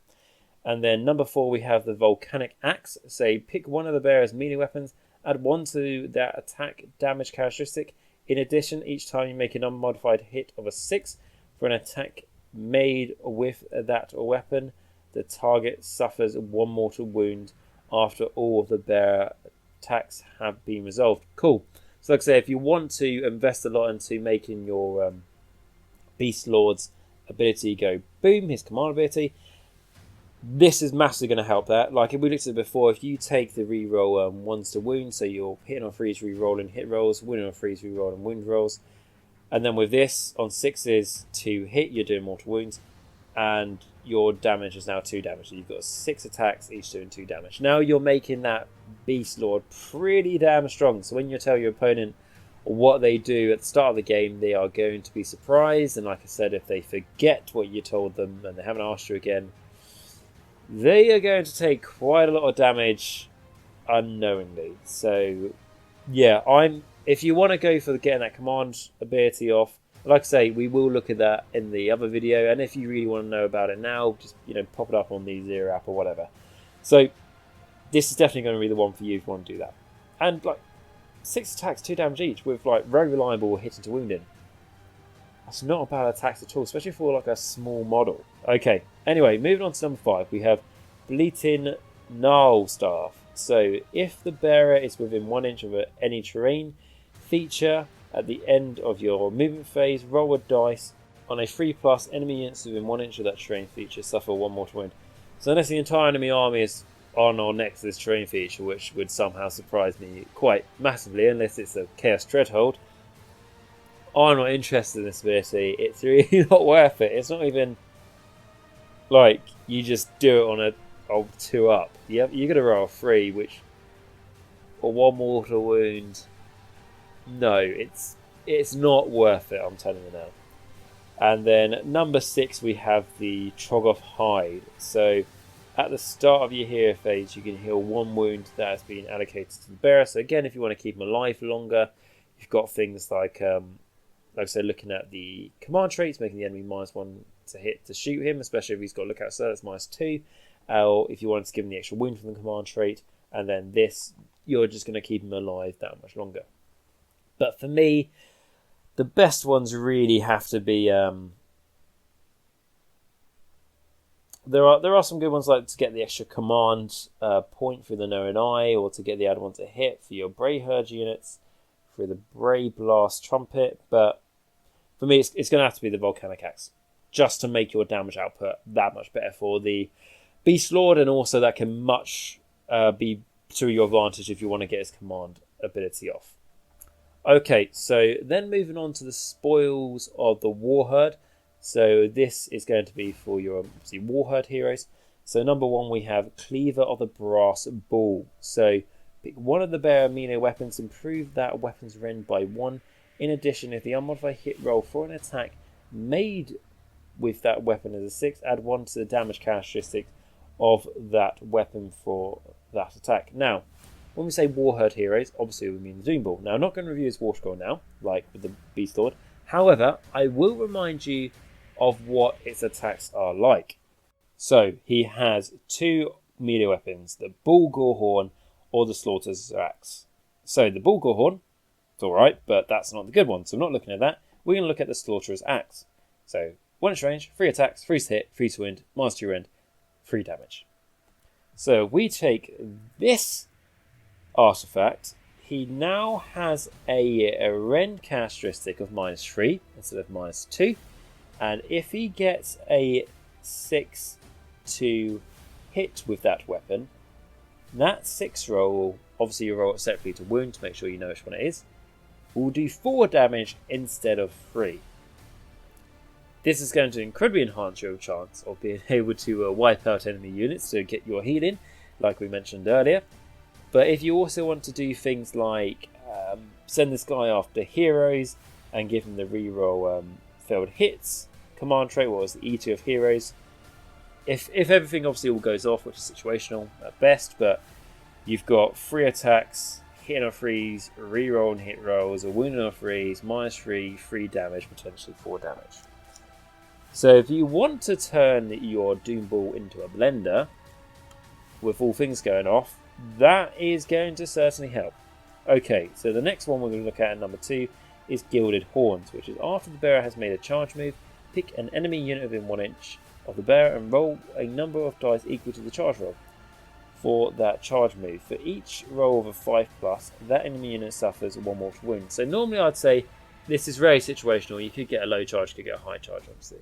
Speaker 1: And then number 4, we have the Volcanic Axe. Say, pick one of the bearer's melee weapons, add 1 to that attack damage characteristic. In addition, each time you make an unmodified hit of a 6 for an attack made with that weapon, the target suffers 1 mortal wound after all of the bearer attacks have been resolved. Cool. So like I say, if you want to invest a lot into making your Beast Lord's ability go boom, his command ability, this is massively going to help that. Like we looked at it before, if you take the reroll 1s to wound, so you're hitting on 3s, rerolling hit rolls, winning on 3s, rerolling wound rolls, and then with this on 6s to hit, you're doing mortal wounds, and your damage is now 2 damage. So you've got 6 attacks, each doing 2 damage. Now you're making that Beast Lord pretty damn strong. So when you tell your opponent what they do at the start of the game, they are going to be surprised. And like I said, if they forget what you told them and they haven't asked you again, they are going to take quite a lot of damage unknowingly. So yeah, if you want to go for getting that command ability off, like I say, we will look at that in the other video, and if you really want to know about it now, just pop it up on the Zero app or whatever. So this is definitely going to be the one for you if you want to do that. And like 6 attacks, 2 damage each, with like very reliable hitting to wounding. That's not a bad attack at all, especially for like a small model. Okay, anyway, moving on to number 5, we have Bleating Gnarl Staff. So if the bearer is within 1 inch of any terrain feature, at the end of your movement phase, roll a dice. On a 3+, enemy units within 1 inch of that terrain feature suffer 1 mortal wound. So unless the entire enemy army is on or next to this terrain feature, which would somehow surprise me quite massively, unless it's a Chaos Dreadhold, I'm not interested in this ability. It's really not worth it. It's not even like you just do it on Oh, 2 up. Yep, you're going to roll a 3, which... Or 1 mortal wound. No, it's not worth it, I'm telling you now. And then number 6, we have the Troggoth Hide. So at the start of your hero phase, you can heal 1 wound that has been allocated to the bearer. So again, if you want to keep him alive longer, you've got things like I said, looking at the command traits, making the enemy -1 to hit to shoot him, especially if he's got lookout, so that's -2. Or if you wanted to give him the extra wound from the command trait, and then this, you're just going to keep him alive that much longer. But for me, the best ones really have to be. There are some good ones, like to get the extra command point through the Knowing Eye, or to get the add 1 to hit for your Bray Herd units through the Bray Blast Trumpet. But for me, it's going to have to be the Volcanic Axe, just to make your damage output that much better for the Beast Lord, and also that can much be to your advantage if you want to get his command ability off. Okay, so then moving on to the spoils of the Warherd. So this is going to be for your obviously Warherd heroes. So number 1, we have Cleaver of the Brass Ball. So pick one of the bearer melee weapons, improve that weapon's rend by 1. In addition, if the unmodified hit roll for an attack made with that weapon as a 6, add 1 to the damage characteristic of that weapon for that attack. Now, when we say Warherd heroes, obviously we mean the Doom Ball. Now, I'm not going to review his War Scroll now, like with the Beast Lord. However, I will remind you of what its attacks are like. So, he has 2 melee weapons, the Bull Gorehorn or the Slaughter's Axe. So, the Bull Gorehorn, it's alright, but that's not the good one, so I'm not looking at that. We're going to look at the Slaughter's Axe. So, 1 inch range, 3 attacks, 3 to hit, 3 to wind, -2 rend, 3 damage. So, we take this artifact. He now has a rend characteristic of -3 instead of -2. And if he gets a 6 to hit with that weapon, that 6 roll, obviously you roll it separately to wound to make sure you know which one it is, will do 4 damage instead of 3. This is going to incredibly enhance your chance of being able to wipe out enemy units to get your healing, like we mentioned earlier. But if you also want to do things like send this guy after heroes and give him the reroll failed hits command trait, what was the E2 of heroes, if everything obviously all goes off, which is situational at best, but you've got 3 attacks, hitting on 3s, reroll and hit rolls, a wounding on 3s, -3, 3 damage, potentially 4 damage. So if you want to turn your Doom Ball into a blender, with all things going off, that is going to certainly help. Okay, so the next one we're going to look at number 2 is Gilded Horns, which is after the bearer has made a charge move, pick an enemy unit within 1 inch of the bearer and roll a number of dice equal to the charge roll for that charge move. For each roll of a 5+, that enemy unit suffers 1 mortal wound. So normally I'd say this is very situational. You could get a low charge, you could get a high charge, obviously.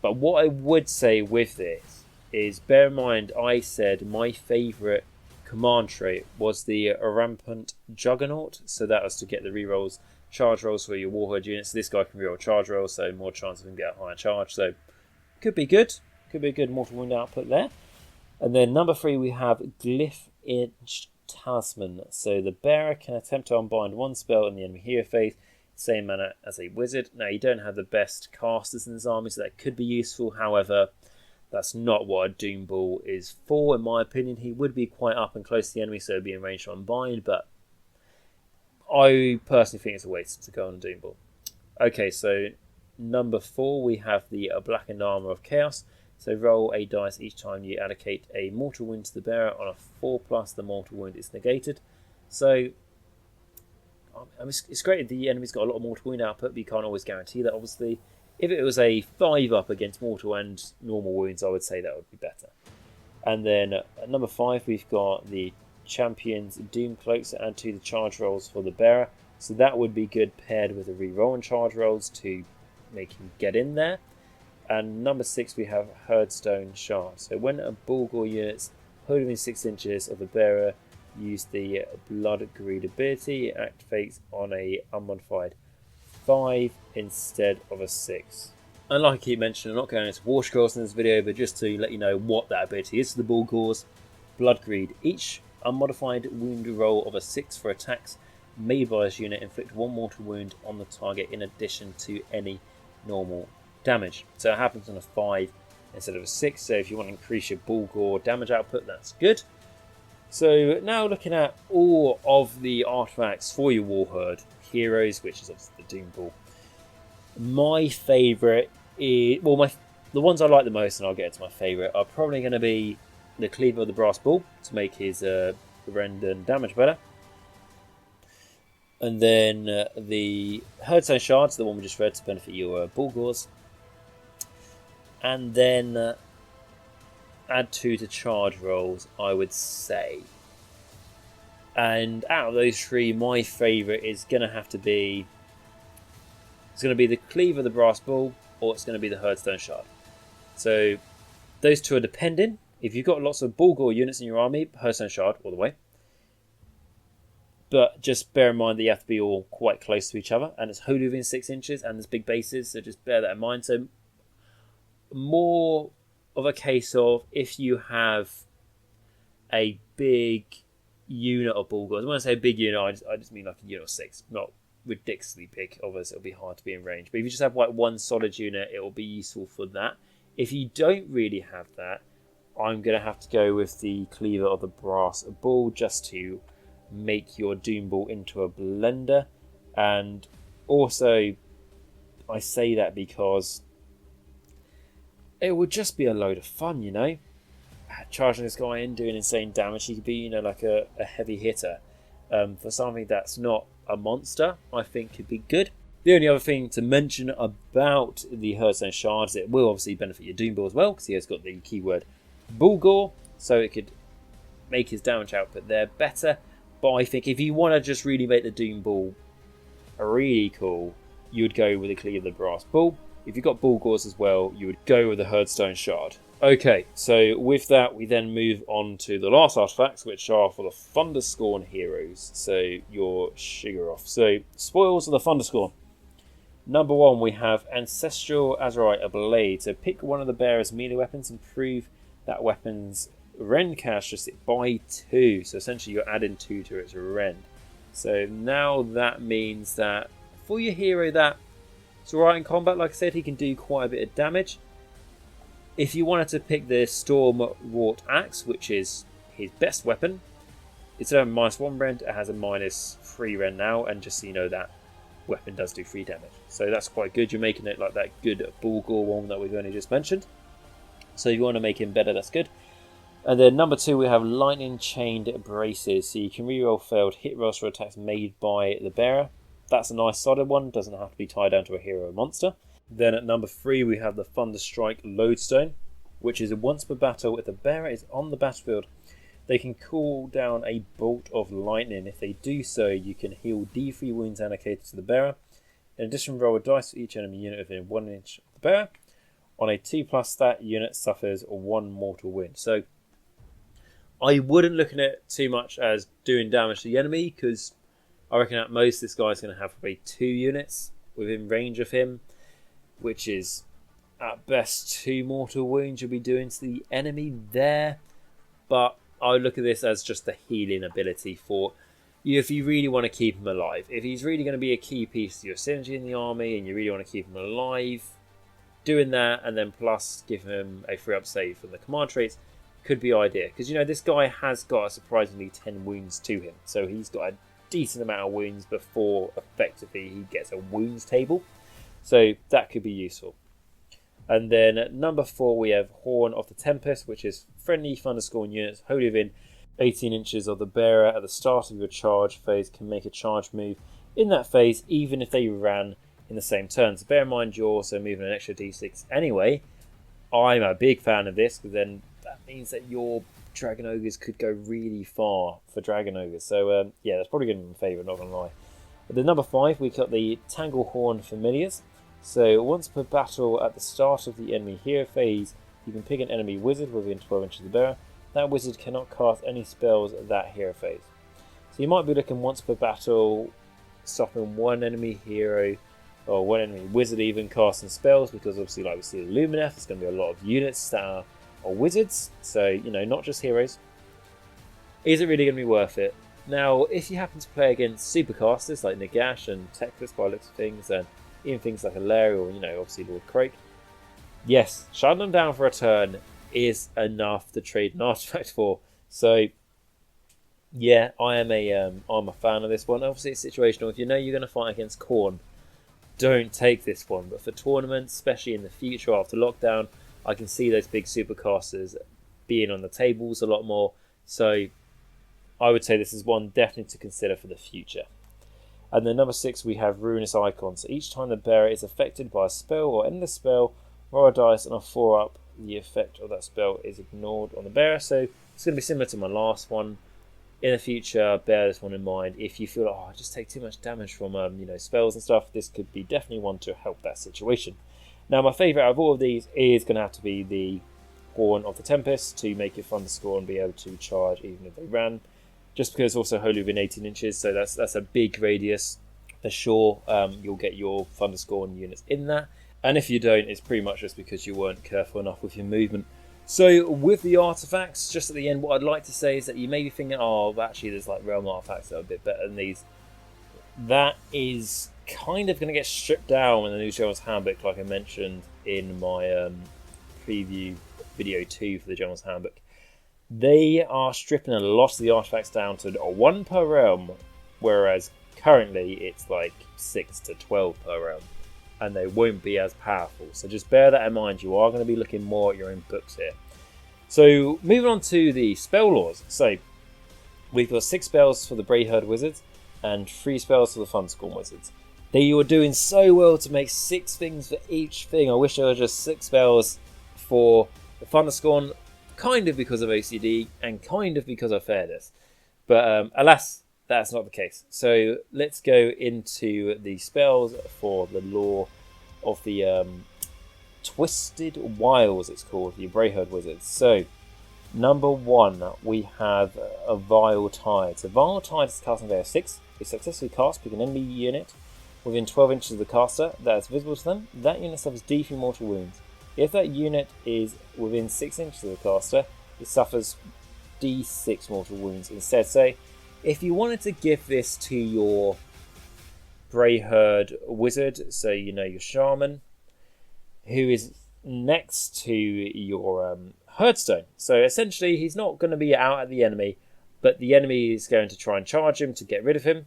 Speaker 1: But what I would say with this is, bear in mind, I said my favourite command trait was the Rampant Juggernaut. So that was to get the rerolls, charge rolls for your Warherd units. This guy can reroll charge rolls, so more chance of him getting a higher charge. So could be good. Could be a good mortal wound output there. And then number 3, we have Glyph Edged Talisman. So the bearer can attempt to unbind 1 spell in the enemy hero phase, same manner as a wizard. Now, you don't have the best casters in this army, so that could be useful. However, that's not what a Doom Ball is for, in my opinion. He would be quite up and close to the enemy, so be in range to unbind, but I personally think it's a waste to go on a Doom Ball. Okay, so number 4, we have the Blackened Armour of Chaos. So roll a dice each time you allocate a mortal wound to the bearer. On a 4+, the mortal wound is negated. So it's great if the enemy's got a lot of mortal wound output, but you can't always guarantee that, obviously. If it was a 5+ against mortal and normal wounds, I would say that would be better. And then at number 5, we've got the Champion's Doom Cloaks that add to the charge rolls for the bearer. So that would be good paired with the reroll and charge rolls to make him get in there. And number 6, we have Herdstone Shard. So when a Bulgur unit's holding within 6 inches of the bearer, use the Blood Greed ability. It activates on a unmodified 5 instead of a 6. And like I keep mentioning, I'm not going into war scrolls in this video, but just to let you know what that ability is to the Bulgors. Blood Greed. Each unmodified wound roll of a 6 for attacks made by this unit inflict 1 mortal wound on the target in addition to any normal damage. So it happens on a 5 instead of a 6, so if you want to increase your Bulgor damage output, that's good. So now looking at all of the artifacts for your Warherd heroes, which is obviously the Doom Ball. My favourite is, well, the ones I like the most, and I'll get into my favourite, are probably going to be the Cleaver of the Brass Ball to make his rend and damage better. And then the Herdstone Shards, the one we just read, to benefit your Bulgors. And then add 2 to charge rolls, I would say. And out of those 3, my favourite is going to have to be... It's going to be the Cleaver of the Brass Ball, or it's going to be the Herdstone Shard. So those 2 are depending. If you've got lots of Bulgor units in your army, Herdstone Shard all the way. But just bear in mind that you have to be all quite close to each other. And it's Holy within 6 inches and there's big bases, so just bear that in mind. So more of a case of if you have a big unit of Bulgors. When I say a big unit, I just mean like a unit of 6, not ridiculously big. Obviously, it'll be hard to be in range. But if you just have like one solid unit, it will be useful for that. If you don't really have that, I'm going to have to go with the Cleaver of the Brass Ball just to make your Doom Ball into a blender. And also, I say that because it would just be a load of fun, you know? Charging this guy in, doing insane damage. He could be, you know, like a heavy hitter. For something that's not a monster, I think could be good. The only other thing to mention about the Herdstone Shards, it will obviously benefit your Doom Ball as well, because he has got the keyword Bulgor, so it could make his damage output there better. But I think if you want to just really make the Doom Ball really cool, you would go with the Cleaver of the Brass Ball. If you've got Bulgors as well, you would go with the Herdstone Shard. Okay, so with that, we then move on to the last artifacts, which are for the Thunderscorn heroes. So your Shigaroth. So spoils of the Thunderscorn. Number 1, we have Ancestral Azurite Blade. So pick one of the bearer's melee weapons, improve that weapon's rend characteristic by 2. So essentially you're adding 2 to its rend. So now that means that for your hero that it's alright in combat, like I said, he can do quite a bit of damage. If you wanted to pick the Storm Wrought Axe, which is his best weapon, instead of a -1 rend, it has a -3 rend now, and just so you know, that weapon does do 3 damage. So that's quite good. You're making it like that good Bulgor one that we've only just mentioned. So if you want to make him better, that's good. And then number 2, we have Lightning Chained Braces. So you can reroll failed hit rolls for attacks made by the bearer. That's a nice solid one. Doesn't have to be tied down to a hero or monster. Then at number 3, we have the Thunderstrike Lodestone, which is once per battle, if the bearer is on the battlefield, they can call down a bolt of lightning. If they do so, you can heal D3 wounds allocated to the bearer. In addition, roll a dice for each enemy unit within 1 inch of the bearer. On a 2+ stat, unit suffers 1 mortal wound. So I wouldn't look at it too much as doing damage to the enemy, because I reckon at most this guy's going to have probably 2 units within range of him, which is at best 2 mortal wounds you'll be doing to the enemy there. But I would look at this as just the healing ability for you if you really want to keep him alive. If he's really going to be a key piece to your synergy in the army and you really want to keep him alive, doing that and then plus give him a 3-up save from the command traits could be ideal. Because, you know, this guy has got a surprisingly 10 wounds to him. So he's got a decent amount of wounds before effectively he gets a wounds table. So that could be useful. And then at number 4, we have Horn of the Tempest, which is friendly Thunderscorn units wholly within 18 inches of the bearer at the start of your charge phase can make a charge move in that phase, even if they ran in the same turn. So bear in mind you're also moving an extra d6 anyway. I'm a big fan of this, because then that means that your Dragon Ogres could go really far for Dragon Ogres. So yeah, that's probably going to be my favourite, not going to lie. At the number 5, we got the Tanglehorn Familiars. So once per battle at the start of the enemy hero phase, you can pick an enemy wizard within 12 inches of the bearer. That wizard cannot cast any spells at that hero phase. So you might be looking once per battle, stopping one enemy hero or one enemy wizard even casting spells, because obviously, like we see the Lumineth, there's going to be a lot of units that are wizards, so, you know, not just heroes. Is it really going to be worth it? Now, if you happen to play against supercasters like Nagash and Teclis by the looks of things, and even things like Alaria or, you know, obviously Lord Crake, yes, shutting them down for a turn is enough to trade an artifact for. So, yeah, I'm a fan of this one. Obviously, it's situational. If you know you're going to fight against Khorne, don't take this one. But for tournaments, especially in the future after lockdown, I can see those big supercasters being on the tables a lot more. So I would say this is one definitely to consider for the future. And then number 6, we have Ruinous Icon. So each time the bearer is affected by a spell or endless spell, roll a dice and a 4-up. The effect of that spell is ignored on the bearer. So it's going to be similar to my last one. In the future, bear this one in mind. If you feel like, I just take too much damage from you know, spells and stuff, this could be definitely one to help that situation. Now, my favourite out of all of these is going to have to be the Horn of the Tempest to make your Thunder score and be able to charge even if they ran. Just because it's also wholly within 18 inches, so that's a big radius for sure. You'll get your Thunder score and units in that. And if you don't, it's pretty much just because you weren't careful enough with your movement. So with the artifacts, just at the end, what I'd like to say is that you may be thinking, oh, actually there's like realm artifacts that are a bit better than these. That is kind of going to get stripped down in the new General's Handbook, like I mentioned in my preview video 2 for the General's Handbook. They are stripping a lot of the artifacts down to 1 per realm, whereas currently it's like 6 to 12 per realm. And they won't be as powerful. So just bear that in mind. You are going to be looking more at your own books here. So moving on to the spell laws. So we've got 6 spells for the Brayherd Wizards and 3 spells for the Thunderscorn Wizards. They were doing so well to make 6 things for each thing. I wish there were just 6 spells for the Thunderscorn, kind of because of OCD and kind of because of fairness. But alas, that's not the case. So let's go into the spells for the law of the Twisted Wiles, it's called, the Brayherd Wizards. So number 1, we have a Vile Tide. So Vile Tide is casting value of 6. It successfully cast pick an enemy unit within 12 inches of the caster that is visible to them. That unit suffers D3 mortal wounds. If that unit is within 6 inches of the caster, it suffers D6 mortal wounds instead. So if you wanted to give this to your Brayherd Wizard, so you know your Shaman, who is next to your Herdstone. So essentially he's not going to be out at the enemy, but the enemy is going to try and charge him to get rid of him.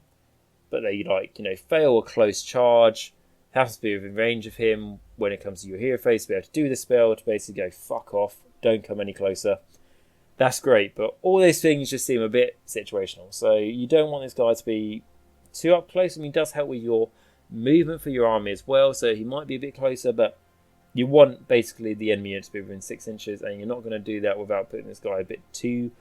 Speaker 1: But they fail a close charge, happens to be within range of him when it comes to your hero phase to be able to do the spell, to basically go fuck off, don't come any closer. That's great, but all those things just seem a bit situational. So you don't want this guy to be too up close. I mean, he does help with your movement for your army as well, so he might be a bit closer, but you want basically the enemy unit to be within 6 inches, and you're not going to do that without putting this guy a bit too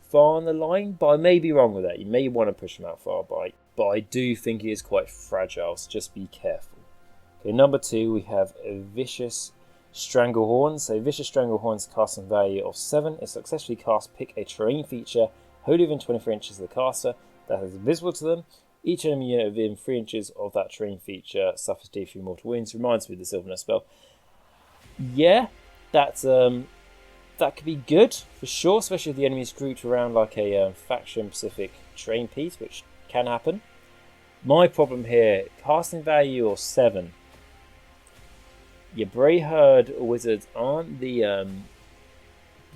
Speaker 1: far on the line. But I may be wrong with that. You may want to push him out far, but I do think he is quite fragile, so just be careful. Okay, number 2, we have a Vicious Stranglehorn. So Vicious Stranglehorn's casting value of 7. It successfully cast pick a terrain feature wholly within 24 inches of the caster that is visible to them. Each enemy unit within 3 inches of that terrain feature suffers D3 mortal wounds. Reminds me of the Sylvaneth spell. Yeah, that could be good for sure, especially if the enemy is grouped around like a faction-specific terrain piece, which can happen. My problem here, casting value of 7. Your Brayherd Wizards aren't the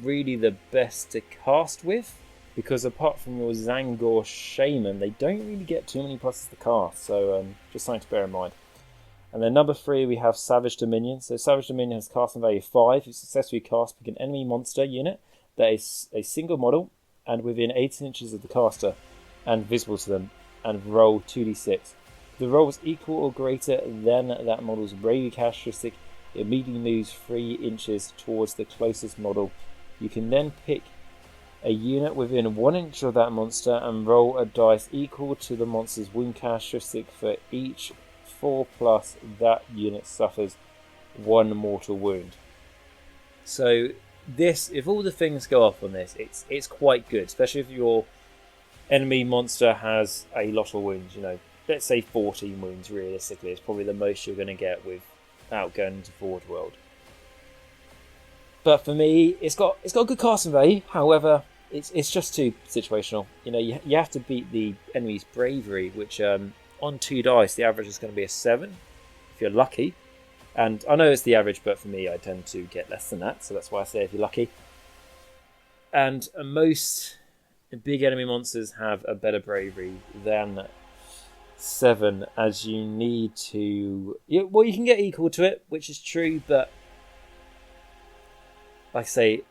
Speaker 1: really the best to cast with, because apart from your Zangor Shaman, they don't really get too many pluses to cast, so just something to bear in mind. And then number 3, we have Savage Dominion. So Savage Dominion has casting value 5. It successfully casts pick an enemy monster unit that is a single model and within 18 inches of the caster and visible to them, and roll 2d6. If the roll is equal or greater than that model's bravery characteristic, it immediately moves 3 inches towards the closest model. You can then pick a unit within 1 inch of that monster and roll a dice equal to the monster's wound characteristic. For each 4+, that unit suffers 1 mortal wound. So this, if all the things go off on this, it's quite good, especially if your enemy monster has a lot of wounds. let's say 14 wounds realistically. It's probably the most you're going to get without going into Forge World. But for me, it's got good casting value. However, it's just too situational. You know, you have to beat the enemy's bravery, which on 2 dice the average is going to be a 7 if you're lucky. And I know it's the average, but for me, I tend to get less than that. So that's why I say if you're lucky. And most big enemy monsters have a better bravery than 7, as you need to... Well, you can get equal to it, which is true, but like I say,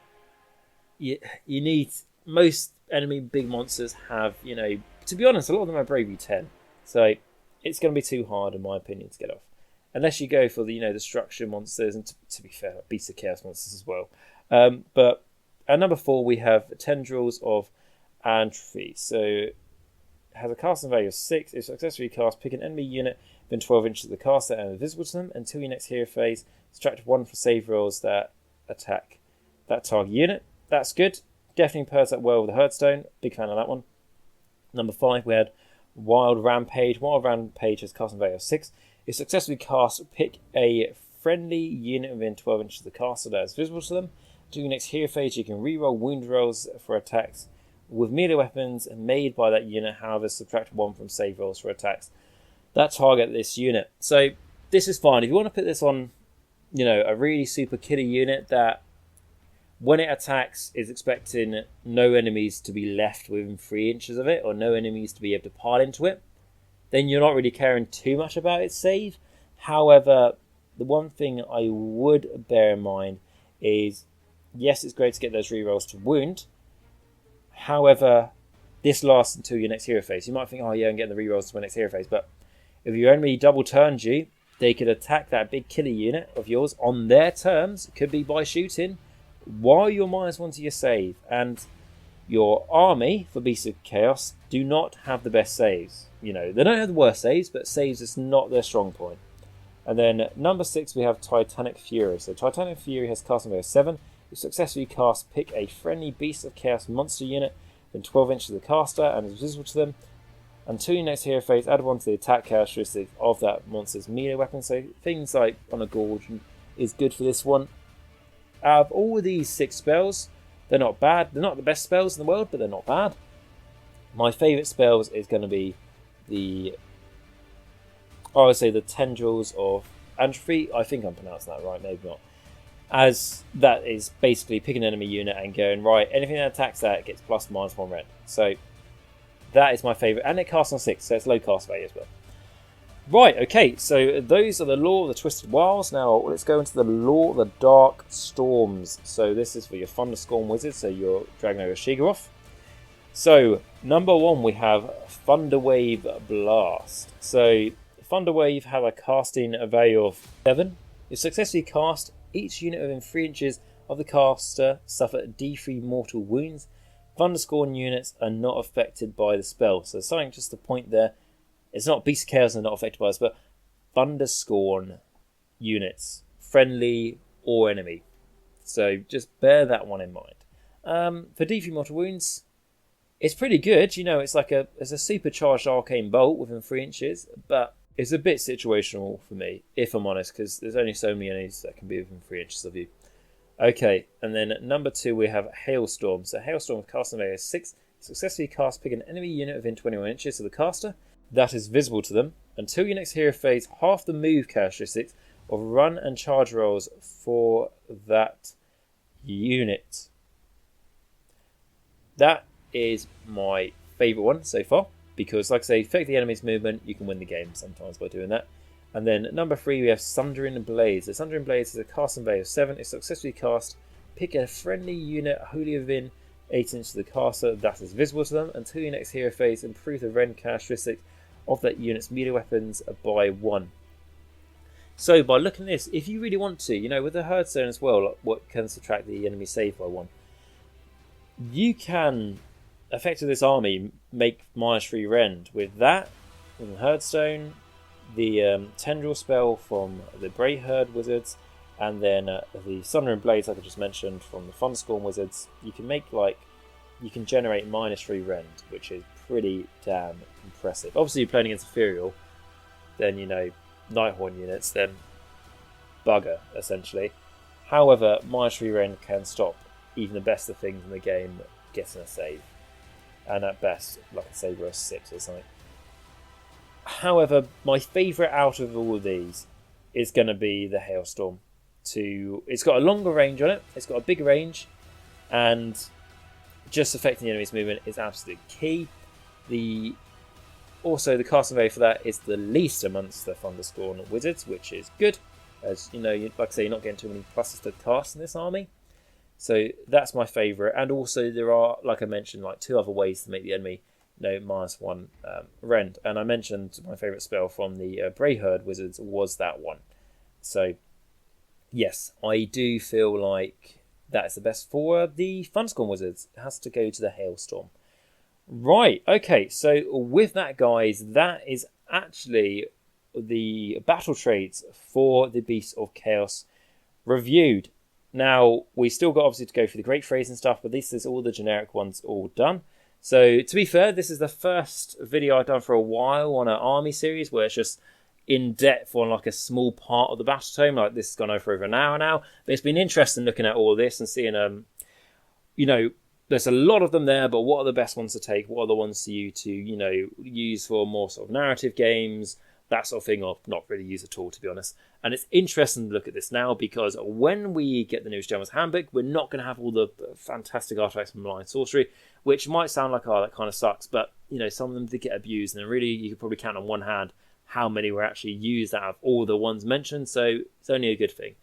Speaker 1: you need... Most enemy big monsters have, you know, to be honest, a lot of them are bravery 10. So it's going to be too hard, in my opinion, to get off. Unless you go for the, you know, the structure monsters, and to be fair, Beasts of Chaos monsters as well. But at number 4, we have Tendrils of Atrophy. So it has a casting value of 6. If successfully cast, pick an enemy unit within 12 inches of the caster and invisible to them until your next hero phase. Subtract 1 for save rolls that attack that target unit. That's good. Definitely pairs up well with the Herdstone. Big fan of that one. Number 5, we had Wild Rampage. Wild Rampage has casting value of 6. If successfully cast, pick a friendly unit within 12 inches of the caster that is visible to them. During your next hero phase, you can reroll wound rolls for attacks with melee weapons made by that unit. However, subtract 1 from save rolls for attacks that target this unit. So this is fine. If you want to put this on, you know, a really super killer unit that when it attacks is expecting no enemies to be left within 3 inches of it, or no enemies to be able to pile into it, then you're not really caring too much about its save. However, the one thing I would bear in mind is, yes, it's great to get those rerolls to wound. However, this lasts until your next hero phase. You might think, oh yeah, I'm getting the rerolls to my next hero phase, but if your enemy double turns you, they could attack that big killer unit of yours on their terms. It could be by shooting, while you're -1 to your save. And your army for Beasts of Chaos do not have the best saves. You know, they don't have the worst saves, but saves is not their strong point. And then number 6, we have Titanic Fury. So Titanic Fury has casting value of 7. If successfully cast, pick a friendly Beast of Chaos monster unit within 12 inches of the caster and is visible to them. Until your next hero phase, add 1 to the attack characteristic of that monster's melee weapon. So things like on a gorge is good for this one. Out of all of these 6 spells, they're not bad. They're not the best spells in the world, but they're not bad. My favourite spells is going to be the Tendrils of Atrophy. I think I'm pronouncing that right, maybe not. As that is basically picking an enemy unit and going, right, anything that attacks that gets plus -1 red. So that is my favourite. And it casts on 6, so it's low cast value as well. Right, okay, so those are the Law of the Twisted Wilds. Now let's go into the Law of the Dark Storms. So this is for your Thunderstorm Wizard, so your Dragon Shigaroth. So number 1, we have Thunderwave Blast. So Thunderwave have a casting value of 7. If successfully cast, each unit within 3 inches of the caster suffer D3 mortal wounds. Thunderscorn units are not affected by the spell. So something just to point there. It's not Beast of Chaos are not affected by this, but Thunderscorn units, friendly or enemy. So just bear that one in mind. For D3 mortal wounds, it's pretty good. You know, it's a supercharged arcane bolt within 3 inches, but it's a bit situational for me, if I'm honest, because there's only so many enemies that can be within 3 inches of you. Okay, and then number 2, we have Hailstorm. So Hailstorm with casting value 6. Successfully cast, pick an enemy unit within 21 inches of the caster that is visible to them. Until your next hero phase, half the move characteristics of run and charge rolls for that unit. That is my favourite one so far, because like I say, affect the enemy's movement, you can win the game sometimes by doing that. And then number 3, we have Sundering Blades. The Sundering Blades is a casting value of 7. If successfully cast, pick a friendly unit wholly within 8 inches of the caster that is visible to them. Until your next hero phase, improve the rend characteristic of that unit's melee weapons by 1. So by looking at this, if you really want to, you know, with the Herdstone as well, like what can subtract the enemy save by 1, you can effectively this army make -3 rend with that, with the Herdstone, the Tendril spell from the Grey Herd Wizards, and then the Sundering Blades, like I just mentioned, from the Thunderstorm Wizards. You can make you can generate -3 rend, which is pretty damn impressive. Obviously, you're playing against Ethereal, then, you know, Nighthorn units, then bugger, essentially. However, minus 3 rend can stop even the best of things in the game getting a save. And at best, like a Saber or 6 or something. However, my favourite out of all of these is going to be the Hailstorm. It's got a longer range on it, it's got a big range, and just affecting the enemy's movement is absolutely key. Also, the casting value for that is the least amongst the Thunderscorn wizards, which is good. As you know, like I say, you're not getting too many pluses to cast in this army. So that's my favourite. And also there are, like I mentioned, like 2 other ways to make the enemy, you know, -1 rend. And I mentioned my favourite spell from the Brayherd wizards was that one. So yes, I do feel like that's the best for the Thunderscorn wizards. It has to go to the Hailstorm. Right, okay, so with that, guys, that is actually the battle traits for the Beasts of Chaos reviewed. Now, we still got obviously to go through the great phrase and stuff, but this is all the generic ones all done. So, to be fair, this is the first video I've done for a while on an army series where it's just in depth on like a small part of the battle tome. Like, this has gone on for over an hour now, but it's been interesting looking at all this and seeing, you know, there's a lot of them there, but what are the best ones to take? What are the ones for you to, you know, use for more sort of narrative games, that sort of thing, or not really use at all, to be honest. And it's interesting to look at this now because when we get the newest General's Handbook, we're not going to have all the fantastic artifacts from Malign Sorcery, which might sound like, oh, that kind of sucks, but, you know, some of them did get abused, and really, you could probably count on one hand how many were actually used out of all the ones mentioned, so it's only a good thing.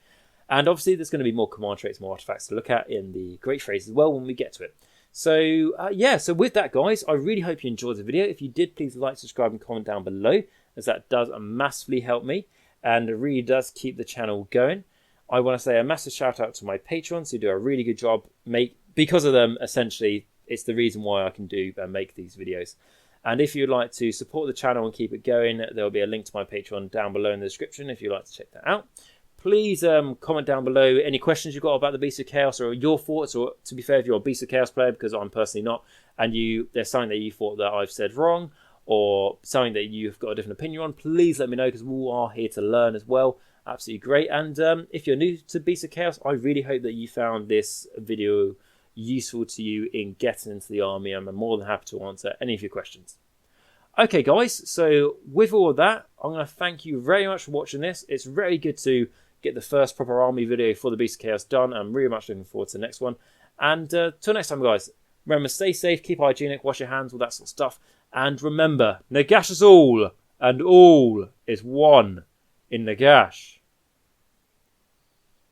Speaker 1: And obviously, there's going to be more command traits, more artifacts to look at in the great phrase as well when we get to it. So, yeah, so with that, guys, I really hope you enjoyed the video. If you did, please like, subscribe, and comment down below, as that does massively help me, and it really does keep the channel going. I want to say a massive shout out to my patrons who do a really good job. Because of them, essentially, it's the reason why I can do and make these videos. And if you'd like to support the channel and keep it going, there'll be a link to my Patreon down below in the description if you'd like to check that out. Please comment down below any questions you've got about the Beast of Chaos or your thoughts, or to be fair, if you're a Beast of Chaos player, because I'm personally not, and there's something that you thought that I've said wrong, or something that you've got a different opinion on, please let me know, because we are here to learn as well. Absolutely great. And if you're new to Beast of Chaos, I really hope that you found this video useful to you in getting into the army. I'm more than happy to answer any of your questions. Okay, guys, so with all of that, I'm going to thank you very much for watching this. It's very good to get the first proper army video for the Beast of Chaos done. I'm really much looking forward to the next one. And till next time, guys, remember, stay safe, keep hygienic, wash your hands, all that sort of stuff. And remember, Nagash is all, and all is one in Nagash.